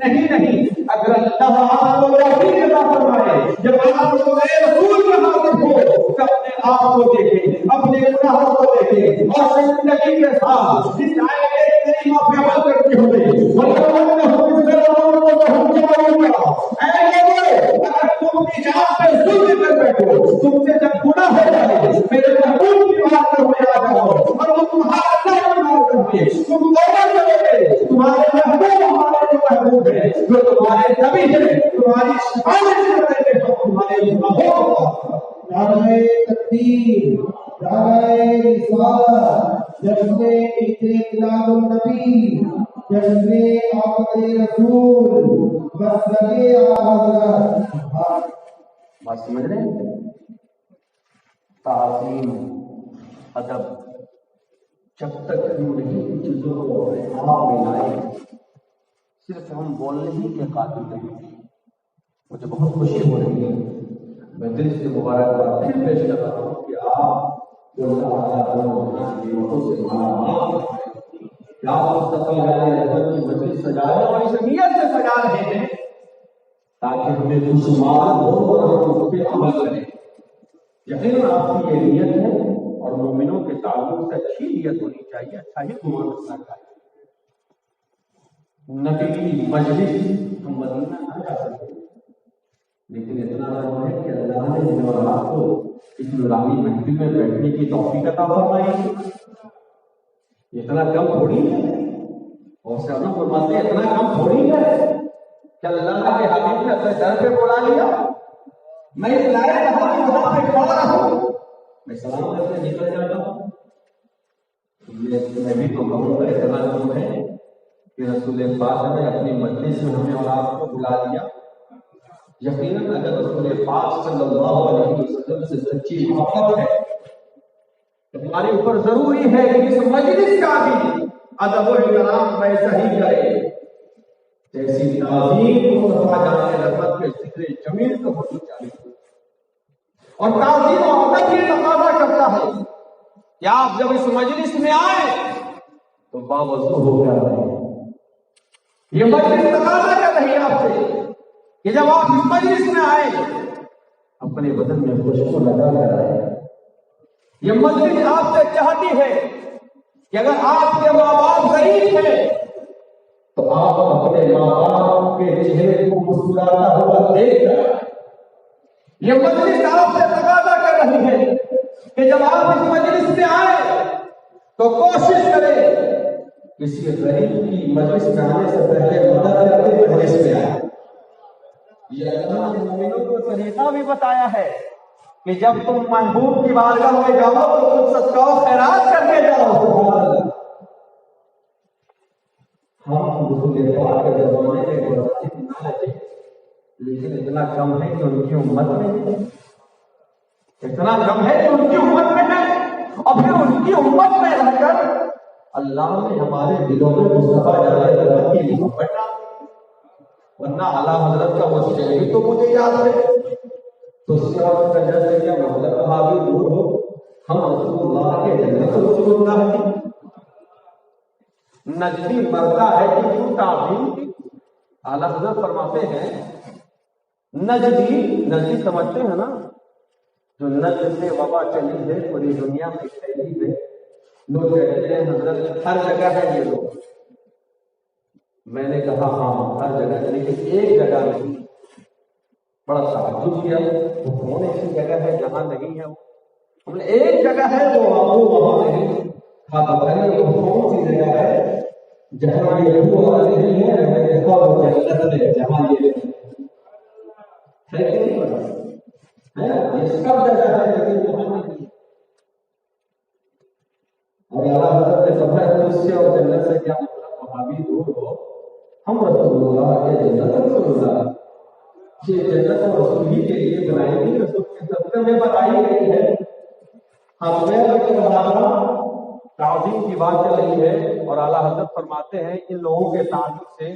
نہیں، اگر اللہ آپ کو توفیق عطا فرمائے جب آپ کو رسول کے حاضر ہو تو اپنے آپ کو دیکھیں، اپنے گناہوں کو دیکھیں، اور زندگی کے ساتھ اس آیت کریمہ پہ عمل کرتے ہوئے اگر تم اپنی جان پہ ظلم کر بیٹھو، تم سے جب گناہ ہو جائے میرے محبوب کی بات کرنے آ جاؤ اور وہ تمہارا اللہ کی بات کرتے تم توبہ کرو گے، تمہارے محبوب ہمارے جو محبوب ہے، جو تمہارے نبی ہے، تمہاری سفارش کرتے ہیں، تو تمہارے گناہوں کا نعرہ تکبیر، نعرہ رسالت، جشن میلاد النبی، جشن آمد رسول، مسجد حضرت۔ بات سمجھ رہے ہیں؟ تعظیم، ادب، جب تک ہم نہیں چیزوں کو آپ میں لائیں، صرف ہم بولنے ہی کے قابل نہیں۔ مجھے بہت خوشی ہو رہی ہے، میں دل سے مبارکباد پھر پیش کر رہا ہوں کہ آپ جو اللہ تعالیٰ کی نعمتوں سے مالا کہ آپ مستقبل حضرت کی مجلس سجا رہے ہیں اور اس نیت سے سجا رہے ہیں تاکہ ہمیں خوشگوار ہو اور ہم اس پہ عمل کریں۔ یقیناً آپ کی یہ نیت ہے اور مومنوں کے تعلق سے اچھی نیت ہونی چاہیے، اچھا ہی گمان رکھنا چاہیے۔ نبی کی مجلس ہم مدینہ نہ جا سکتے، لیکن اتنا ضرور ہے کہ اللہ نے ان اولاد کو اس نورانی محفل میں بیٹھنے کی توفیق عطا فرمائی. اتنا کم تھوڑی ہے، اور سب فرماتے ہیں اتنا کم تھوڑی ہے کہ اللہ کے حبیب نے اپنے در پہ بلا لیا. میں اس لائق رہا کہ وہاں پہ کھڑا رہوں، میں سلام کر کے نکل جاتا ہوں. میں بھی تو کہوں گا اتنا کم ہے کہ رسول پاک نے اپنی مجلس میں ہمیں اولاد کو بلا دیا. یقیناً اگر رسول پاک صلی اللہ علیہ وسلم سے سچی محبت ہے تو ہمارے اوپر ضروری ہے کہ اس مجلس کا بھی ادب و احترام ویسا ہی کرے جیسی تعظیم مصطفیٰ جان رحمت کے ذکر جمیل کو ہونی چاہیے. اور تعظیم و ادب یہ تقاضا کرتا ہے کہ آپ جب اس مجلس میں آئے تو باوضو ہو کر رہے. یہ مجلس تقاضا کر رہی ہے آپ سے کہ جب آپ اس مجلس میں آئے اپنے بدن میں خوشبو لگا کر آئے. یہ مجلس آپ سے چاہتی ہے کہ اگر آپ کے ماں باپ غریب ہیں تو آپ اپنے ماں باپ کے چہرے کو مسکراتا ہوا دیکھ کر. یہ مجلس آپ سے تقاضا کر رہی ہے کہ جب آپ اس مجلس میں آئے تو کوشش کریں کسی غریب کی مجلس میں آنے سے پہلے مدد کرتے مجلس میں آئے. یہ اللہ نے مومنوں کو طریقہ بھی بتایا ہے کہ جب تم محبوب کی بارگاہ میں جاؤ تو تم صدقہ و خیرات کر کے جاؤ. ہم رسول پاک کے زمانے میں غریب نہ لگے، لیکن اتنا کم ہے کہ ان کی امت میں اتنا کم ہے کہ ان کی امت میں ہے. اور پھر ان کی امت میں رہ کر اللہ نے ہمارے دلوں میں مصطفیٰ جان کی محبت ڈال. ورنہ اعلیٰ حضرت کا وہ شعر تو مجھے یاد ہے تو صرف کجا سے کیا مطلب بھی دور ہو ہم رسول اللہ کے جنت رسول اللہ کی. نجدی مرتا ہے کہ کیوں تعظیم کی. اعلیٰ حضرت فرماتے ہیں نجدی سمجھتے ہیں نا، جو نجد سے وبا چلی ہے پوری دنیا میں پھیلی ہے. لوگ کہتے ہیں حضرت ہر جگہ ہے یہ لوگ. میں نے کہا ہاں ہر جگہ، لیکن ایک جگہ نہیں. بڑا تعجب کیا وہ کون ایسی جگہ ہے جہاں نہیں ہے. وہ ایک جگہ ہے وہ وہاں نہیں. ہاں بتائیے وہ کون سی جگہ ہے جہاں یہ نہیں ہے. میں دیکھا وہ جنت ہے جہاں یہ ہے کہ نہیں پتا ہے. یہ سب جگہ ہے لیکن وہاں نہیں. اور اللہ حضرت نے فرمایا اس سے اور جنت سے کیا مطلب، وہاں بھی دور ہو ہم رسول اللہ کے جنت رسول اللہ. یہ جنت اور رسول ہی کے لیے بنائی گئی، رسول کے صدقے میں بنائی گئی ہے. ہم میں تعظیم کی بات چل رہی ہے اور اعلیٰ حضرت فرماتے ہیں ان لوگوں کے تعلق سے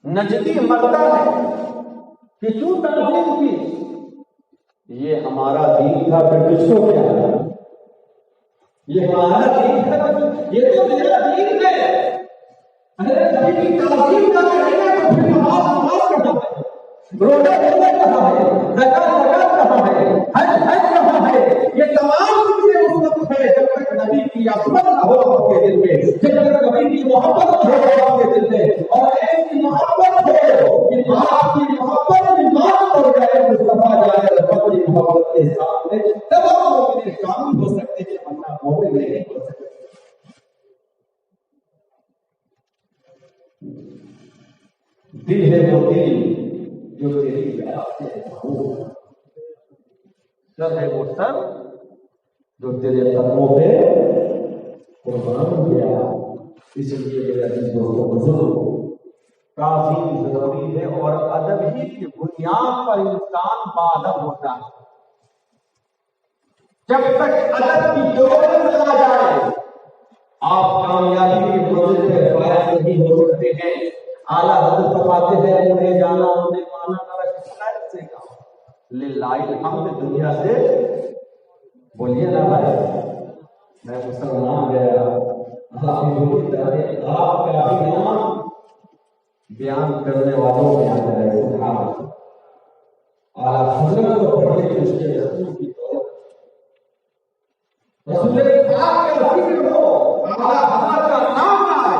نجدی مرتا ہے کہ کیوں تعظیم کی. یہ ہمارا دین تھا پھر کس کو کیا ہے. یہ ہمارا دین تھا، یہ تو میرا دین ہے. اگر نبی کی تعظیم نہ کریں گے تو پھر نماز کہاں ہے، روزہ کہاں ہے، زکات کہاں ہے، حج کہاں ہے. یہ تمام چیزیں اس وقت ہے جب تک نبی کی عظمت نہ ہو آپ کے دل میں، جب تک نبی کی محبت نہ ہو آپ کے دل میں. اور ایسی محبت ہو کہ آپ کی محبت کی بات ہو جائے مصطفیٰ جان رحمت کی محبت کے سامنے، تب آپ مومن کامل ہو سکتے ہیں، ورنہ مومن نہیں ہو سکتے. دل ہے وہ دل جو تیری یاد سے سر ہے وہ سر جو تیرے قدموں پہ قربان ہو گیا. اس لیے میرے عزیز دوستوں بزرگوں تعظیم ضروری ہے اور ادب ہی کی بنیاد پر انسان باادب ہوتا ہے. جب تک ادب کی جوڑ نہ جائے آپ کامیابی کی منزل پہ فائز نہیں ہو سکتے ہیں. اعلیٰ حضرت فرماتے ہیں انہیں جانا انہیں مانا نہ رکھ سے کہا للہ الحمد. دنیا سے بولیے نا بھائی میں مسلمان گیا آپ کا بھی نام بیان کرنے والوں میں آ جائے. اعلیٰ حضرت کو پڑھنے کی اس کے رسول کی دولت رسول پاک کا ذکر ہو اعلیٰ حضرت کا نام نہ آئے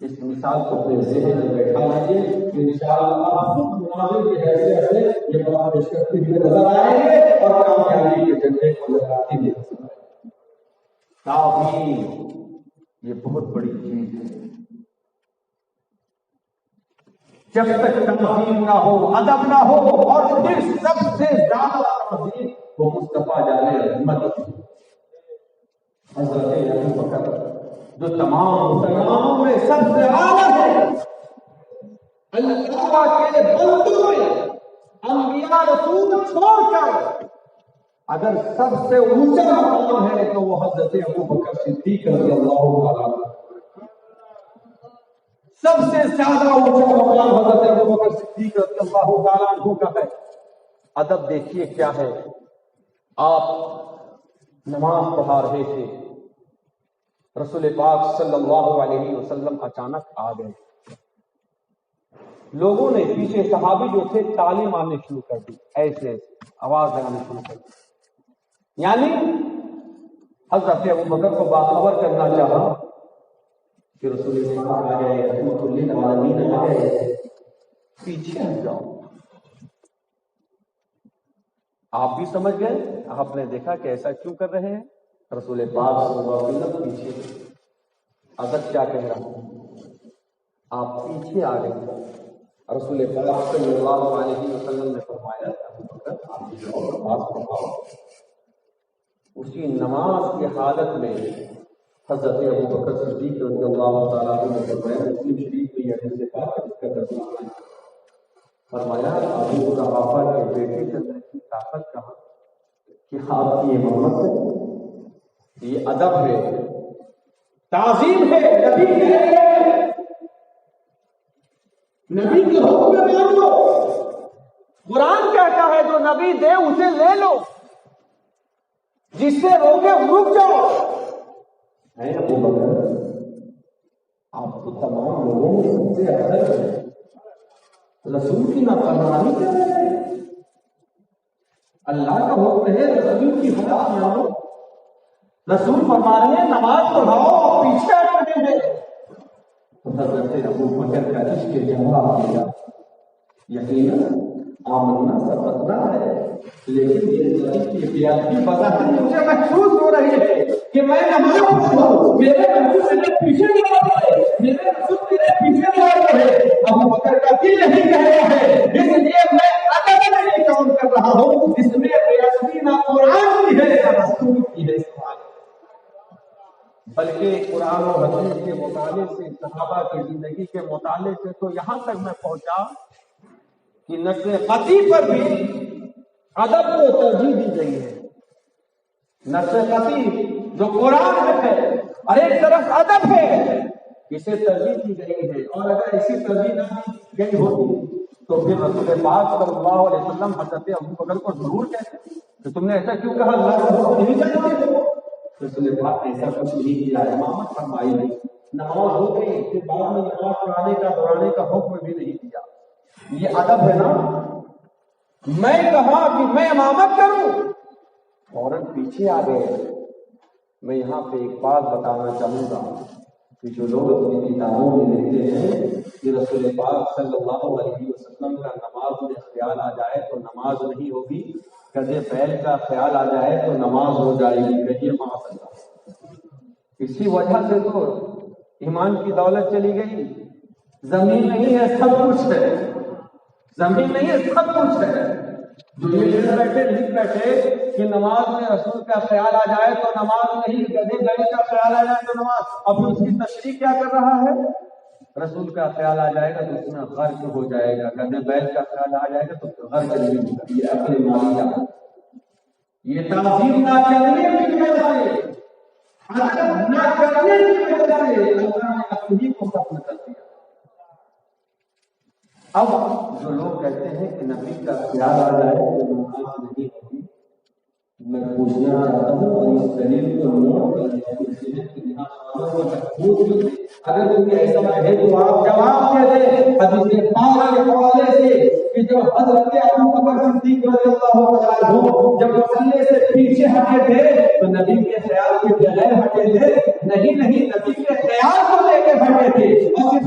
اس مثال کو اپنے ذہن میں بیٹھا لیجیے کہ انشاءاللہ آپ خود مناظر کی حیثیت سے یہ بات پیش کرتے ہوئے نظر آئیں گے اور کامیابی کے جھنڈے کو لہراتے ہوئے نظر آئیں گے۔ تعظیم یہ بہت بڑی چیز ہے۔ جب تک تعظیم نہ ہو، ادب نہ ہو، اور پھر سب سے زیادہ تعظیم وہ مصطفیٰ جان رحمت حضرت ابو بکر جو تمام مسلمانوں میں سب سے اعلیٰ ہے، اللہ کے بندوں میں انبیاء رسول چھوڑ کر اگر سب سے اونچا مقام ہے تو وہ حضرت ابو بکر صدیق رضی اللہ تعالیٰ عنہ۔ سب سے زیادہ اونچا مقام حضرت ابو بکر صدیق رضی اللہ تعالیٰ عنہ کا ہے۔ ادب دیکھیے کیا ہے، آپ نماز پڑھا رہے تھے، رسول پاک صلی اللہ علیہ وسلم اچانک آ گئے، لوگوں نے پیچھے صحابی جو تھے تالی مارنے شروع کر دی، ایسے آواز لگانے شروع کر دی، یعنی حضرت ابو بکر کو باخبر کرنا چاہا کہ رسول پاک آ گئے، رحمت للعالمین آ گئے، پیچھے ہٹ جاؤ۔ آپ بھی سمجھ گئے، آپ نے دیکھا کہ ایسا کیوں کر رہے ہیں، رسول پاک صلی اللہ علیہ وسلم پیچھے، ادب کیا کہہ رہا ہوں، آپ پیچھے آ گئے۔ رسول پاک صلی اللہ علیہ وسلم نے فرمایا ابو بکر آپ نماز پڑھاؤ۔ اسی نماز کی حالت میں حضرت ابو بکر صدیق رضی اللہ تعالیٰ عنہ نے فرمایا، مسلم شریف میں یہ حدیث پاک ہے جس کا ترجمہ ہے، فرمایا ابو قحافہ کے بیٹے کے اندر کی طاقت کہاں کہ آپ کی امامت ہے، یہ ادب ہے، تعظیم ہے، نبی کہہ رہے ہیں، نبی کے حکم میں مان لو، قرآن کہتا ہے جو نبی دے اسے لے لو، جس سے روکے رک جاؤ۔ اے ابو بکر آپ تو تمام لوگوں میں سب سے افضل ہیں، رسول کی نافرمانی کر رہے ہیں، اللہ کا حکم ہے رسول کی بات مانو، رسول فرما رہے ہیں نماز پڑھاؤ اور پیچھے ہٹ رہے ہیں۔ تو حضرت ابو بکر کا عشق جواب دیا، یقیناً آمنا سبقنا ہے، لیکن یہ بیاتی بظاہر مجھے محسوس ہو رہی ہے کہ میں نماز پڑھوں، میرے رسول میرے پیچھے لگا رہے، میرے رسول میرے پیچھے لگا رہے۔ ابو بکر کا دل نہیں کہہ رہا ہے، اس لیے میں ادب میں یہ کام کر رہا ہوں، اس میں بیاتی نہ قرآن کی ہے نہ رسول کی ہے، بلکہ قرآن و حدیث کے مطالعے سے، صحابہ کی زندگی کے مطالعے سے تو یہاں تک میں پہنچا کہ نسل قطعی پر بھی ادب کو ترجیح دی گئی ہے۔ نسل قطعی جو قرآن میں ہے اور ایک طرف ادب ہے، اسے ترجیح دی گئی ہے، اور اگر ایسی ترجیح نہ دی گئی ہوتی تو پھر رسول پاک صلی اللہ علیہ وسلم حضرت ابو بکر کو ضرور کہتے کہ تم نے ایسا کیوں کہا، اللہ کا حکم نہیں جانتے ہو۔ رسول پاک نے ایسا کچھ نہیں کیا، امامت فرمائی نہیں، نماز ہو گئی، پھر بعد میں نماز پڑھانے کا دہرانے کا حکم بھی نہیں دیا۔ یہ ادب ہے نا، میں کہا کہ میں امامت کروں، فوراً پیچھے آ گئے۔ میں یہاں پہ ایک بات بتانا چاہوں گا کہ جو لوگ اپنی کتابوں میں لکھتے ہیں کہ رسول پاک صلی اللہ علیہ وسلم کا نماز میں خیال آ جائے تو نماز نہیں ہوگی، گدے بیل کا خیال آ جائے تو نماز ہو جائے گی، کہیے معاذ اللہ۔ اسی وجہ سے تو ایمان کی دولت چلی گئی، زمین نہیں ہے سب کچھ ہے، زمین نہیں ہے سب کچھ ہے۔ جو یہ لکھ بیٹھے لکھ بیٹھے کہ نماز میں رسول کا خیال آ جائے تو نماز نہیں، گدے بیل کا خیال آ جائے تو نماز، اب اس کی تشریح کیا کر رہا ہے، رسول کا خیال آ جائے گا تو اس میں غرق ہو جائے گا، گدے بیل کا خیال آ جائے گا تو غرق نہیں ہوگا۔ یہ عقل مالیہ، یہ تعظیم نہ کرنے کی وجہ سے، ادب نہ کرنے کی وجہ سے اللہ نے عقل کو ختم کر دیا۔ اب جو لوگ کہتے ہیں کہ نبی کا خیال آ جائے تو نماز نہیں ہوگی، میں پوچھنا چاہتا ہوں اور اس دلیل کو نوٹ کر لیں، اگر کوئی ایسا ہے تو آپ جواب دے دیں حدیث پاک کے حوالے سے کہ جب حضرت ابو بکر صدیق رضی اللہ تعالیٰ عنہ جب مسئلے سے پیچھے ہٹے تھے تو نبی کے خیال کے بغیر ہٹے تھے، نہیں نبی کے خیال کو لے کے ہٹے تھے، اور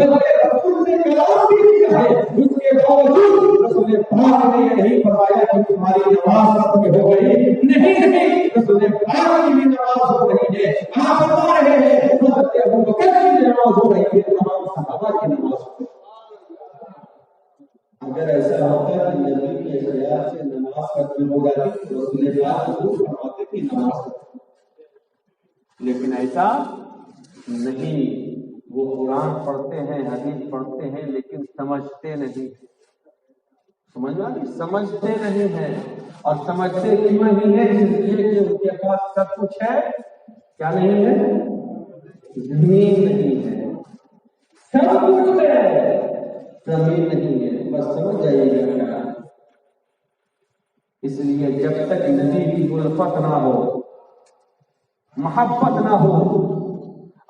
بلکہ رسول نے کلام بھی دیا ہے، اس کے باوجود رسول پاک نے یہ نہیں فرمایا کہ تمہاری نماز ختم ہو گئی، نہیں، رسول پاک کی بھی نماز ہو رہی ہے۔ آپ فرما رہے ہیں حضرت ابوبکر کی نماز ہو رہی ہے، تمام صحابہ کی نماز ہو رہی ہے۔ اگر ایسا ہوتا کہ نبی کی حیات سے نماز ختم ہو جاتی تو رسول پاک ضرور فرماتے کہ نماز ختم، لیکن ایسا نہیں۔ وہ قرآن پڑھتے ہیں، حدیث پڑھتے ہیں، لیکن سمجھتے نہیں، سمجھنا نہیں، سمجھتے نہیں ہیں۔ اور سمجھتے کیوں نہیں ہے؟ اس لیے کہ ان کے پاس سب کچھ ہے، کیا نہیں ہے؟ زمین نہیں ہے، سب کچھ ہے، زمین نہیں ہے، بس سمجھ جائیے گا کیا۔ اس لیے جب تک نبی کی الفت نہ ہو، محبت نہ ہو،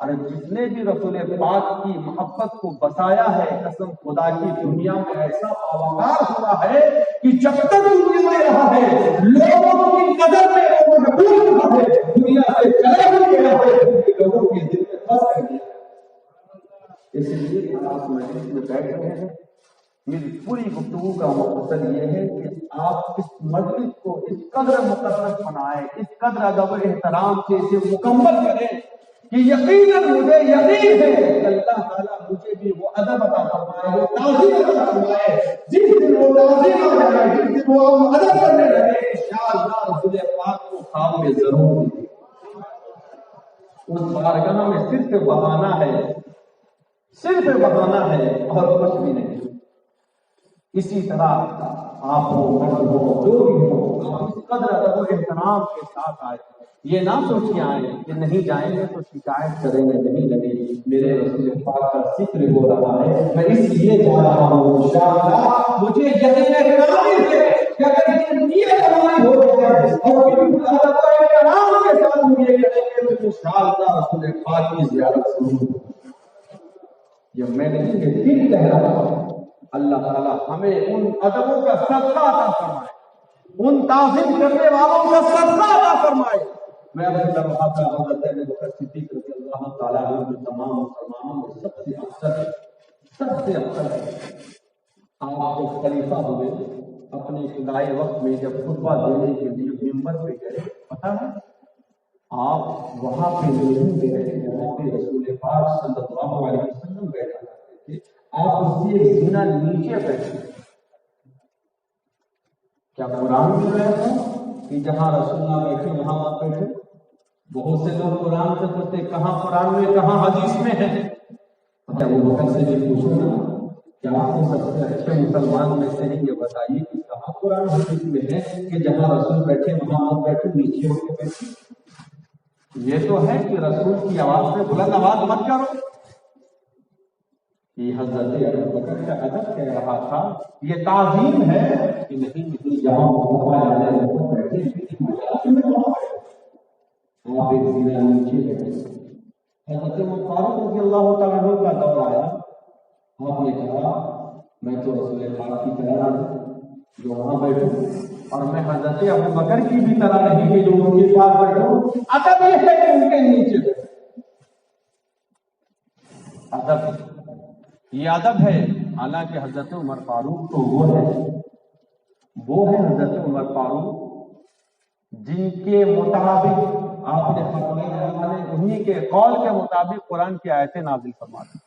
اور جتنے بھی رسول پاک کی محبت کو بسایا ہے، قسم خدا کی دنیا میں ایسا باوقار ہوا ہے کہ جب تک دنیا میں رہا ہے لوگوں کی قدر میں وہ محبوب رہا ہے، دنیا سے چلا بھی گیا ہے، لوگوں کے دل میں بس کر گیا۔ اس لیے آپ مجلس میں بیٹھ رہے ہیں، میری پوری گفتگو کا مقصد یہ ہے کہ آپ اس مجلس کو اس قدر مقدس بنائیں، اس قدر ادب و احترام سے اسے مکمل کریں کہ یقیناً مجھے یقین ہے کہ اللہ تعالیٰ مجھے بھی وہ ادب عطا فرمائے، وہ تعظیم عطا فرمائے۔ جس دن وہ تعظیم آ جائے، جس دن وہ ادب کرنے لگے، انشاءاللہ رسول پاک کو خواب میں ضرور ملے۔ اس بارگاہ میں صرف بہانہ ہے، صرف بہانہ ہے اور کچھ بھی نہیں۔ اسی طرح آپ ہو، مرد ہو، جو بھی ہو، آپ اس قدر ادب و احترام کے ساتھ آئے، یہ نہ سوچ کے آئے کہ نہیں جائیں گے تو شکایت کریں گے، نہیں لگے میرے رسول پاک کا ذکر ہو رہا ہے، میں اس لیے جا رہا ہوں، انشاءاللہ مجھے یقین کامل ہے کہ اگر یہ نیت ہماری ہو جائے اور بالکل ادب و احترام کے ساتھ ہم یہ کریں گے تو انشاءاللہ رسول پاک کی زیارت ضرور ہوگی۔ یہ میں نہیں، یہ دل کہہ رہا ہوں۔ اللہ تعالیٰ ہمیں ان ادبوں کا صدقہ عطا فرمائے، ان تعظیم کرنے والوں کا صدقہ عطا فرمائے۔ میں اپنے لمحات کا حضرت ابوبکر صدیق رضی اللہ تعالیٰ عنہ جو تمام مسلمانوں میں سب سے افضل ہے، سب سے افضل ہے۔ آپ جو خلیفہ ہوئے، اپنے ابتدائی وقت میں جب خطبہ دینے کے لیے منبر پہ گئے، پتہ ہے آپ وہاں پہ نہیں گئے جہاں پہ رسول پاک صلی اللہ علیہ وسلم بیٹھا کرتے تھے، آپ اس سے ایک زینہ نیچے بیٹھے۔ کیا قرآن میں رہا تھا کہ جہاں رسول اللہ بیٹھے وہاں آپ بیٹھے؟ بہت سے لوگ قرآن سے پوچھتے کہاں قرآن میں، کہاں حدیث میں ہے؟ ابوبکر سے بھی پوچھو نا، کیا آپ کو سب سے اچھے مسلمان میں سے ہی یہ بتائیے کہ کہاں قرآن حدیث میں ہے کہ جہاں رسول بیٹھے وہاں آپ بیٹھے، نیچے ہو کے بیٹھے؟ یہ تو ہے کہ رسول کی آواز میں بلند آواز مت کرو۔ یہ حضرت ابوبکر کا ادب کہہ رہا تھا، یہ تعظیم ہے کہ نہیں جہاں مصطفیٰ علیہ وسلم بیٹھے آپ ایک زینہ نیچے بیٹھے۔ حضرت فاروق رضی اللہ تعالیٰ عنہ کا دور آیا، آپ نے کہا میں تو رسول پاک کی طرح ہوں جو وہاں بیٹھوں، اور میں حضرت ابوبکر کی بھی طرح نہیں کہ جو ان کے پاس بیٹھوں۔ ادب یہ ہے کہ ان کے نیچے بیٹھوں، ادب یہ ادب ہے۔ حالانکہ حضرت عمر فاروق تو وہ ہے حضرت عمر فاروق جن کے مطابق آپ نے فرمایا، انہی کے قول کے مطابق قرآن کی آیتیں نازل فرماتے۔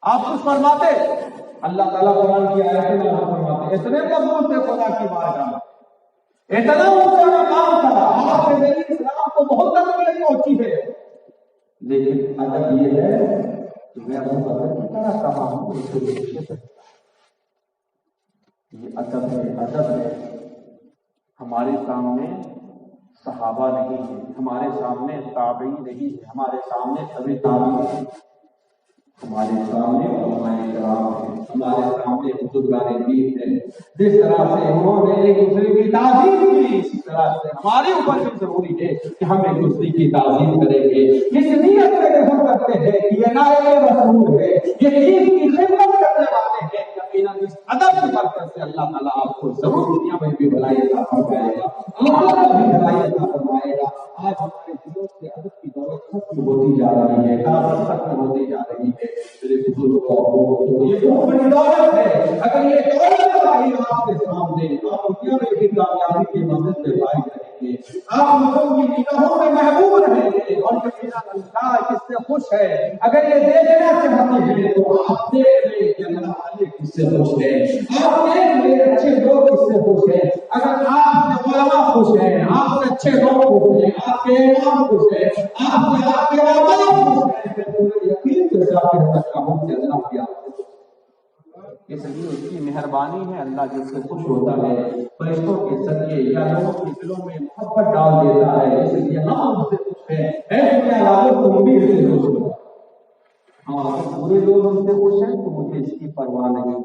آپ کچھ فرماتے، اللہ تعالیٰ قرآن کی آیتیں نازل فرماتے، اتنے مضبوط تھے خدا کی بارگاہ میں، اتنا اونچا مقام تھا، آپ کے ذریعے اسلام کو بہت تکلیف پہنچی ہے، لیکن ادب یہ ہے کہ میں ابوبکر کی طرح کہا ہوں، یہ ادب ہے، ادب ہے۔ ہمارے سامنے صحابہ نہیں ہے، ہمارے سامنے تابعی نہیں ہے، ہمارے سامنے تبع تابعی ہے، ہمارے سامنے علماء کرام ہیں، ہمارے سامنے بزرگان دین ہیں۔ جس طرح سے انہوں نے ایک دوسرے کی تعظیم کی، اسی طرح سے ہمارے اوپر بھی ضروری ہے کہ ہم ایک دوسرے کی تعظیم کریں گے، اس نیت سے ہم کرتے ہیں کہ یہ نائب رسول ہے، یہ دین کی خدمت کرنے والے ہیں۔ یقیناً اس ادب کی برکت سے اللہ تعالیٰ آپ کو ضرور دنیا میں بھی بھلائی عطا فرمائے گا، آخرت میں بھی بھلائی عطا فرمائے گا۔ آج ہمارے دلوں سے ادب کی دولت ختم ہوتی جا رہی ہے، تعظیم ختم ہوتی جا رہی ہے۔ میرے بڑی دولت ہے، اگر یہ دولت آئی آپ کے سامنے، آپ دنیا میں بھی کامیابی کے منزل پہ فائز رہیں گے، آپ لوگوں کی نگاہوں میں محبوب رہیں گے، اور اللہ کس سے خوش ہے۔ اگر یہ دیکھنا چاہتے ہیں تو آپ دیکھ لیں کہ اللہ والے کس سے خوش ہے، آپ دیکھ لیں اچھے لوگ کس سے خوش ہیں۔ اگر آپ کے علماء خوش ہیں، آپ سے اچھے لوگ خوش ہیں، آپ کے امام خوش ہیں، آپ کے علماء خوش ہیں، پھر پورے یقین کے ساتھ کہہ سکتا ہوں کہ اللہ کی آپ سے خوش ہے۔ اس لیے اس کی مہربانی ہے، اللہ جس سے خوش ہوتا ہے فرشتوں کے ذریعے یا لوگوں کے دلوں میں محبت ڈال دیتا ہے، اس لیے ہم ان سے خوش ہیں۔ اے دنیا والوں تم بھی اس سے خوش ہو۔ ہاں اگر برے لوگ ہم سے خوش ہیں تو مجھے اس کی پرواہ نہیں ہے،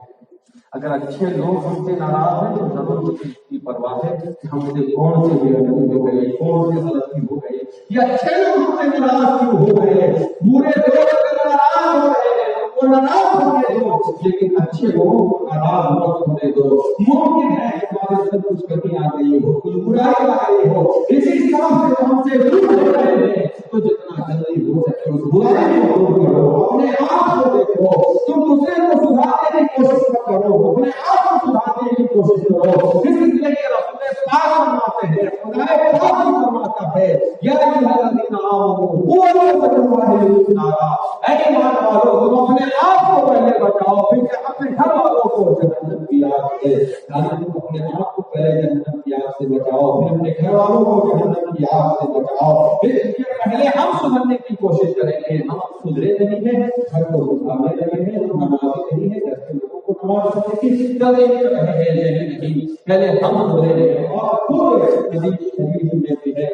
اگر اچھے لوگ ہم سے ناراض ہیں تو ضرور مجھے اس کی پرواہ ہے کہ ہم سے کون سے بے ادبی ہو گئی، کون سی غلطی ہو گئی، یا اچھے لوگ ہم سے ناراض کیوں ہو گئے، برے لوگ اگر ناراض ہو رہے ہیں وہ ناراض ہونے دو، لیکن اچھے لوگوں کو ناراض مت ہونے دو۔ ممکن ہے ہمارے اندر کچھ کمی آ گئی ہو، کچھ برائی آ گئی ہو، اسی طرح سے ہم سے دور ہو رہے ہیں، تو جتنا جلدی ہو سکے اس برائی کو دور کرو، اپنے آپ کو دیکھو، تم دوسرے کو سدھارنے کی کوشش نہ کرو، اپنے آپ کو سدھارنے کی کوشش کرو۔ اس لیے کہ رسول پاک فرماتے ہیں، خدا پاک فرماتا ہے، یا ایھا الذین آمنوا قوا انفسکم واہلکم نارا، اے ایمان والو تم اپنے آپ کو پہلے بچاؤ پھر اپنے گھر والوں کو جہنم کی آگ سے، یعنی تم اپنے آپ کو پہلے جہنم کی آگ سے بچاؤ پھر اپنے گھر والوں کو جہنم کی آگ سے بچاؤ۔ اس لیے پہلے ہم سدھرنے کی کوشش کریں گے، ہم سدھرے نہیں ہیں، گھر کو سدھارنے لگے ہیں، ہم نمازی نہیں ہیں، گھر کے لوگوں کو نماز پڑھنے کی ترغیب کر رہے ہیں، نہیں پہلے ہم سدھرے ہیں۔ اور خود حدیث شریف میں بھی ہے،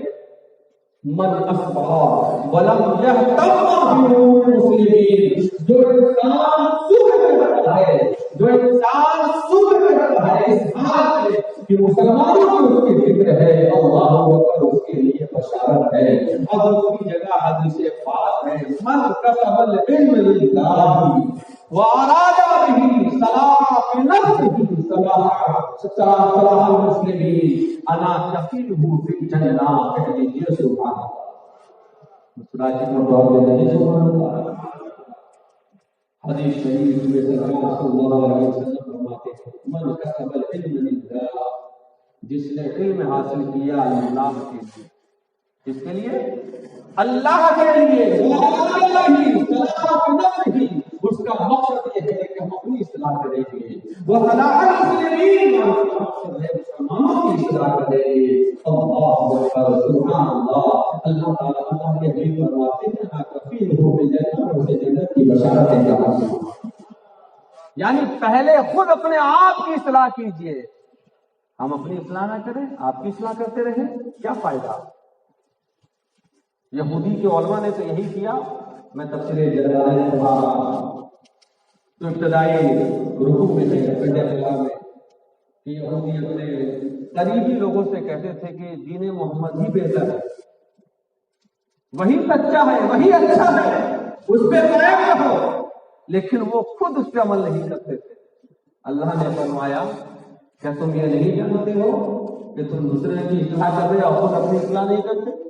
من اصبح ولم یہتم بامور المسلمین، جو انسان صبح کرتا ہے، جو انسان صبح کرتا ہے اس حال میں کہ مسلمانوں کی اس کی فکر ہے، اللہ اکبر، اس کے لیے بشارت ہے۔ اور اس کی جگہ حدیث پاک ہے، من کسب العلم للہ واراد به صلاح نفسه صلاح المسلمین انا کفیلہ فی الجنہ، کہہ لیجیے سبحان اللہ۔ مسراجی کو دعا دے رہے ہیں سبحان اللہ۔ حدیث شریف میں سرکار صلی اللہ علیہ وسلم فرماتے ہیں، من کسب العلم للہ، جس نے علم حاصل کیا اللہ کے لیے، کس کے لیے؟ اللہ کے لیے، اس کا مقصد یہ ہے کہ ہم اپنی اصلاح کریں گے، وہ صلاح المسلمین، مقصد ہے مسلمانوں کی اصلاح کریں گے۔ اللہ اکبر، سبحان اللہ۔ اللہ تعالیٰ اللہ کے حبیب فرماتے ہیں نا کفیل ہو بالجنہ، اسے جنت کی بشارت ہے۔ یعنی پہلے خود اپنے آپ کی اصلاح کیجئے، ہم اپنی اصلاح نہ کریں، آپ کی اصلاح کرتے رہیں، کیا فائدہ؟ یہودی کے علماء نے تو یہی کیا۔ میں تفسیر جلالین میں پڑھا رہا ہوں تو ابتدائی رکوع میں ہے میں کہ یہودی اپنے قریبی لوگوں سے کہتے تھے کہ دین محمد ہی بہتر ہے، وہی سچا ہے، وہی اچھا ہے، اس پہ قائم رہو، لیکن وہ خود اس پہ عمل نہیں کرتے تھے۔ اللہ نے فرمایا کیا تم یہ نہیں جانتے ہو کہ تم دوسرے کی اصلاح کر رہے اور خود اپنی اصلاح نہیں کرتے؟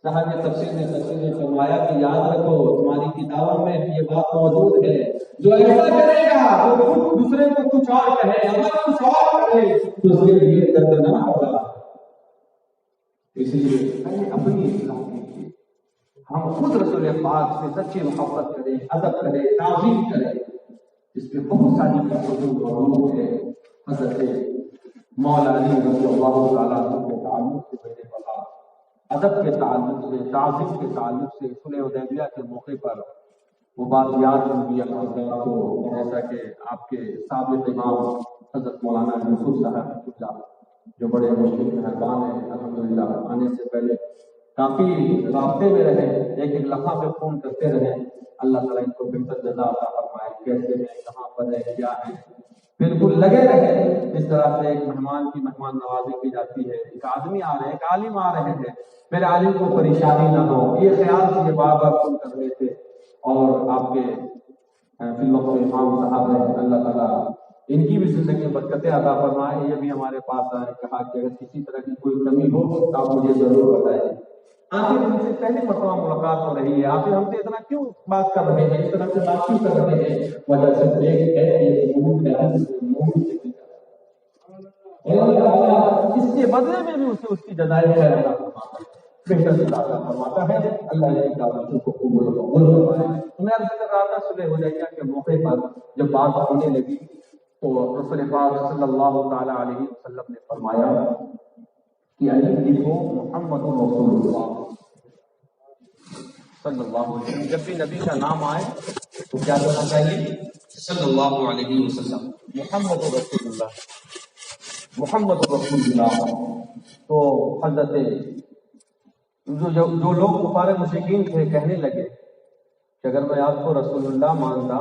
صاحب تفسیر نے فرمایا کہ یاد رکھو تمہاری کتابوں میں یہ بات موجود ہے، جو ایسا کرے گا وہ خود دوسرے کو کچھ اور کہے، اگر کچھ اور کرے تو اس کے لیے دردناک ہوگا۔ اس لیے پہلے اپنی اصلاح کیجیے، ہم خود رسول پاک سے سچی محبت کریں، ادب کریں، تعظیم کریں۔ اس پہ بہت ساری باتیں موجود ہے۔ حضرت مولا علی رضی اللہ تعالیٰ عنہ کے تعلق سے میں نے پڑھا، ادب کے تعلق سے، تعظیم کے تعلق سے صلح حدیبیہ کے موقع پر وہ بات یاد ہوئی حضرات کو، جیسا کہ آپ کے سابق امام حضرت مولانا یوسف صاحب جو بڑے مشکل مہربان ہیں، الحمدللہ آنے سے پہلے کافی رابطے میں رہے، ایک ایک لمحہ پہ فون کرتے رہے۔ اللہ تعالیٰ ان کو بہتر جزا عطا فرمائے، کیسے ہیں، کہاں پر ہے، کیا ہے، بالکل لگے رہے۔ اس طرح سے ایک مہمان کی مہمان نوازی کی جاتی ہے، ایک آدمی آ رہے ہیں، ایک عالم آ رہے ہیں، میرے عالم کو پریشانی نہ ہو، یہ خیال سے یہ بار بار فون کر رہے تھے۔ اور آپ کے فی الوقت امام صاحب ہیں، اللہ تعالیٰ ان کی بھی زندگی میں برکتیں عطا فرمائے۔ یہ بھی ہمارے پاس آئے، کہا کہ اگر کسی طرح کی کوئی کمی ہو تو آپ مجھے ضرور بتائیں۔ آخر ان سے پہلی مرتبہ ملاقات ہو رہی ہے، آخر ہم سے اتنا کیوں بات کر رہے ہیں، اس طرح سے بات کیوں کر رہے ہیں؟ وجہ صرف ایک ہے کہ یہ مومن ہے، اللہ تعالیٰ اس کے بدلے میں بھی اسے اس کی جزائے خیر عطا فرماتا ہے، بہتر جزا عطا فرماتا ہے۔ اللہ نے عبادتوں کو قبول فرمائے۔ میں عرض کر رہا تھا صلح حدیبیہ کے موقع پر جب بات ہونے لگی تو رسول پاک صلی اللہ تعالی علیہ وسلم نے فرمایا کہ علی لکھو محمد رسول اللہ صلی اللہ علیہ وسلم، جب بھی نبی کا نام آئے تو کیا کرنا چاہیے؟ صلی اللہ علیہ وسلم، محمد رسول اللہ، محمد رسول اللہ۔ تو حضرت جو لوگ کفار مشرکین تھے کہنے لگے کہ اگر میں آپ کو رسول اللہ مانتا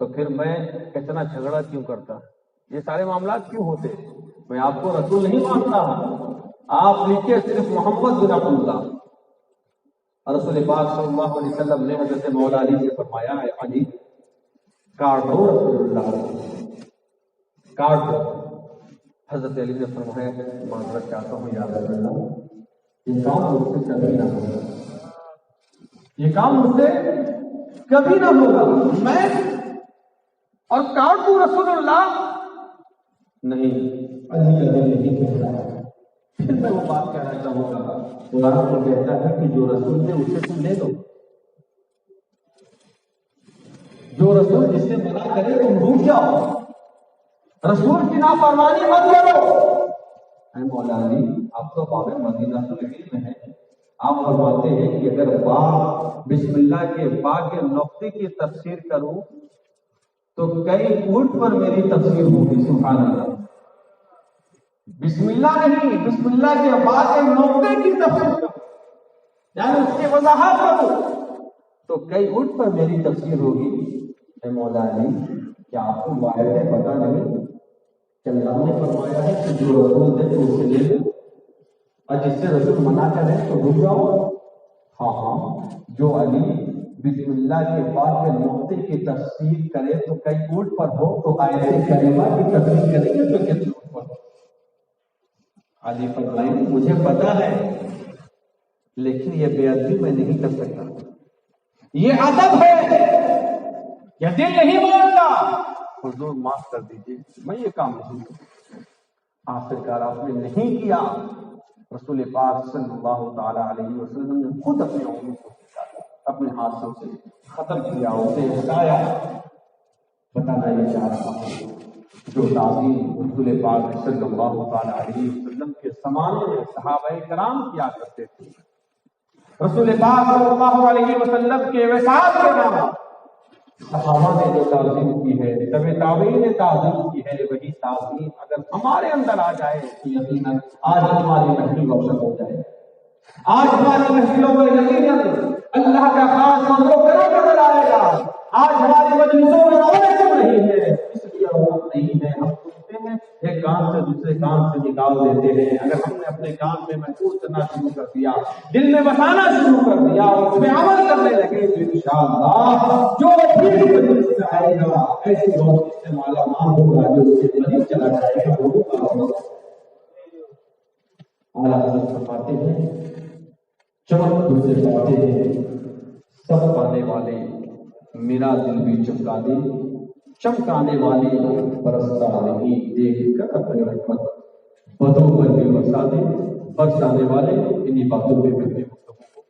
تو پھر میں اتنا جھگڑا کیوں کرتا، یہ سارے معاملات کیوں ہوتے؟ میں آپ کو رسول نہیں مانتا، آپ لکھے صرف محمد بن عبد اللہ۔ رسول پاک صلی اللہ علیہ وسلم نے حضرت مولا علی سے فرمایا، اے علی کاٹ دو رسول اللہ، کاٹ دو۔ حضرت علی نے فرمایا معذرت چاہتا ہوں یا رسول اللہ، یہ کام مجھ سے کبھی نہ ہوگا، یہ کام مجھ سے کبھی نہ ہوگا، میں اور کاٹ دوں رسول اللہ؟ نہیں، علی نہیں کہہ رہا ہے۔ پھر میں وہ بات کہنا چاہوں گا، قرآن کو کہتا ہے کہ جو رسول ہے اسے تم لے لو، جو رسول جس سے منع کرے تم روٹ جاؤ، رسول کی نافرمانی مت کرو۔ اے مولا علی، آپ تو باب مدینہ نبوی میں ہیں، آپ فرماتے ہیں کہ اگر با بسم اللہ کے با کے نقطے کی تفسیر کروں تو کئی اونٹ پر میری تفسیر ہوگی، سبحان اللہ۔ بسم اللہ نہیں، بسم اللہ کے با کے نقطے کی تفسیر کروں، یعنی اس کی وضاحت کروں تو کئی اونٹ پر میری تفسیر ہوگی۔ اے مولا علی، کیا آپ کو واحد پتہ نہیں کہ اللہ نے فرمایا ہے کہ جو رسول دے تو اسے لے لو، اور جس سے رسول منع کرے تو رک جاؤ؟ ہاں ہاں، جو علی بسم اللہ کے بعد کے نقطے کی تفسیر کرے تو کئی اونٹ پر ہو تو آیت کریمہ کی تفسیر کریں گے تو کتنے اونٹ پر ہو؟ علی فرمائیں مجھے پتا ہے لیکن یہ بے ادبی میں نہیں کر سکتا، یہ ادب ہے، یہ دل نہیں مانتا، حضور معاف کر دیجیے میں یہ کام نہیں کروں۔ آخرکار آپ نے نہیں کیا، رسول پاک صلی اللہ تعالی علیہ وسلم نے خود اپنے انگلی کو اپنے ہاتھوں سے ختم کیا، اسے ہٹایا۔ بتانا یہ چاہ رہا ہوں جو تعظیم رسول پاک صلی اللہ تعالی علیہ وسلم کے زمانے میں صحابہ کرام کیا کرتے تھے، رسول پاک صلی اللہ علیہ وسلم کے وصال کے بعد صحابہ نے جو تعظیم کی ہے، تبع تابعین نے تعظیم کی ہے، وہی تعظیم اگر ہمارے اندر آ جائے تو یقیناً آج ہماری محفل روشن ہو جائے، آج ہماری محفلوں میں یقیناً اللہ کا خاص نظر آئے گا۔ آج ہماری مجلسوں میں رونق کیوں نہیں ہے؟ اس لیے رونق نہیں ہے، ہم سنتے ہیں ایک کان سے دوسرے کان سے نکال دیتے ہیں۔ اگر ہم نے اپنے کان میں محفوظ کرنا شروع کر دیا، دل میں بسانا شروع کر دیا اور اس میں عمل کرنے لگے تو انشاءاللہ جو بھی مجلس میں آئے گا ایسی روشنی سے مالا مال ہوگا جو اس کے قریب چلا جائے گا، وہ ہوگا۔ اعلیٰ حضرت فرماتے ہیں چمک دوسرے پاتے ہیں سب پانے والے، میرا دل بھی چمکا دے، چمکانے والے برستا نہیں، دیکھ کر اپنی رحمت بدوں پر بھی برسا دے، برسانے والے انہی باتوں پہ کرتے گفتگو کو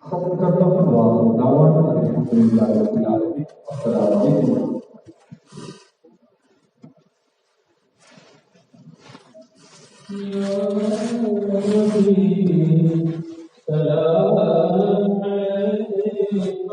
ختم کرتا ہوں۔ وآخر دعوانا الحمدللہ رب العالمین، السلام علیکم۔ سلام علیکم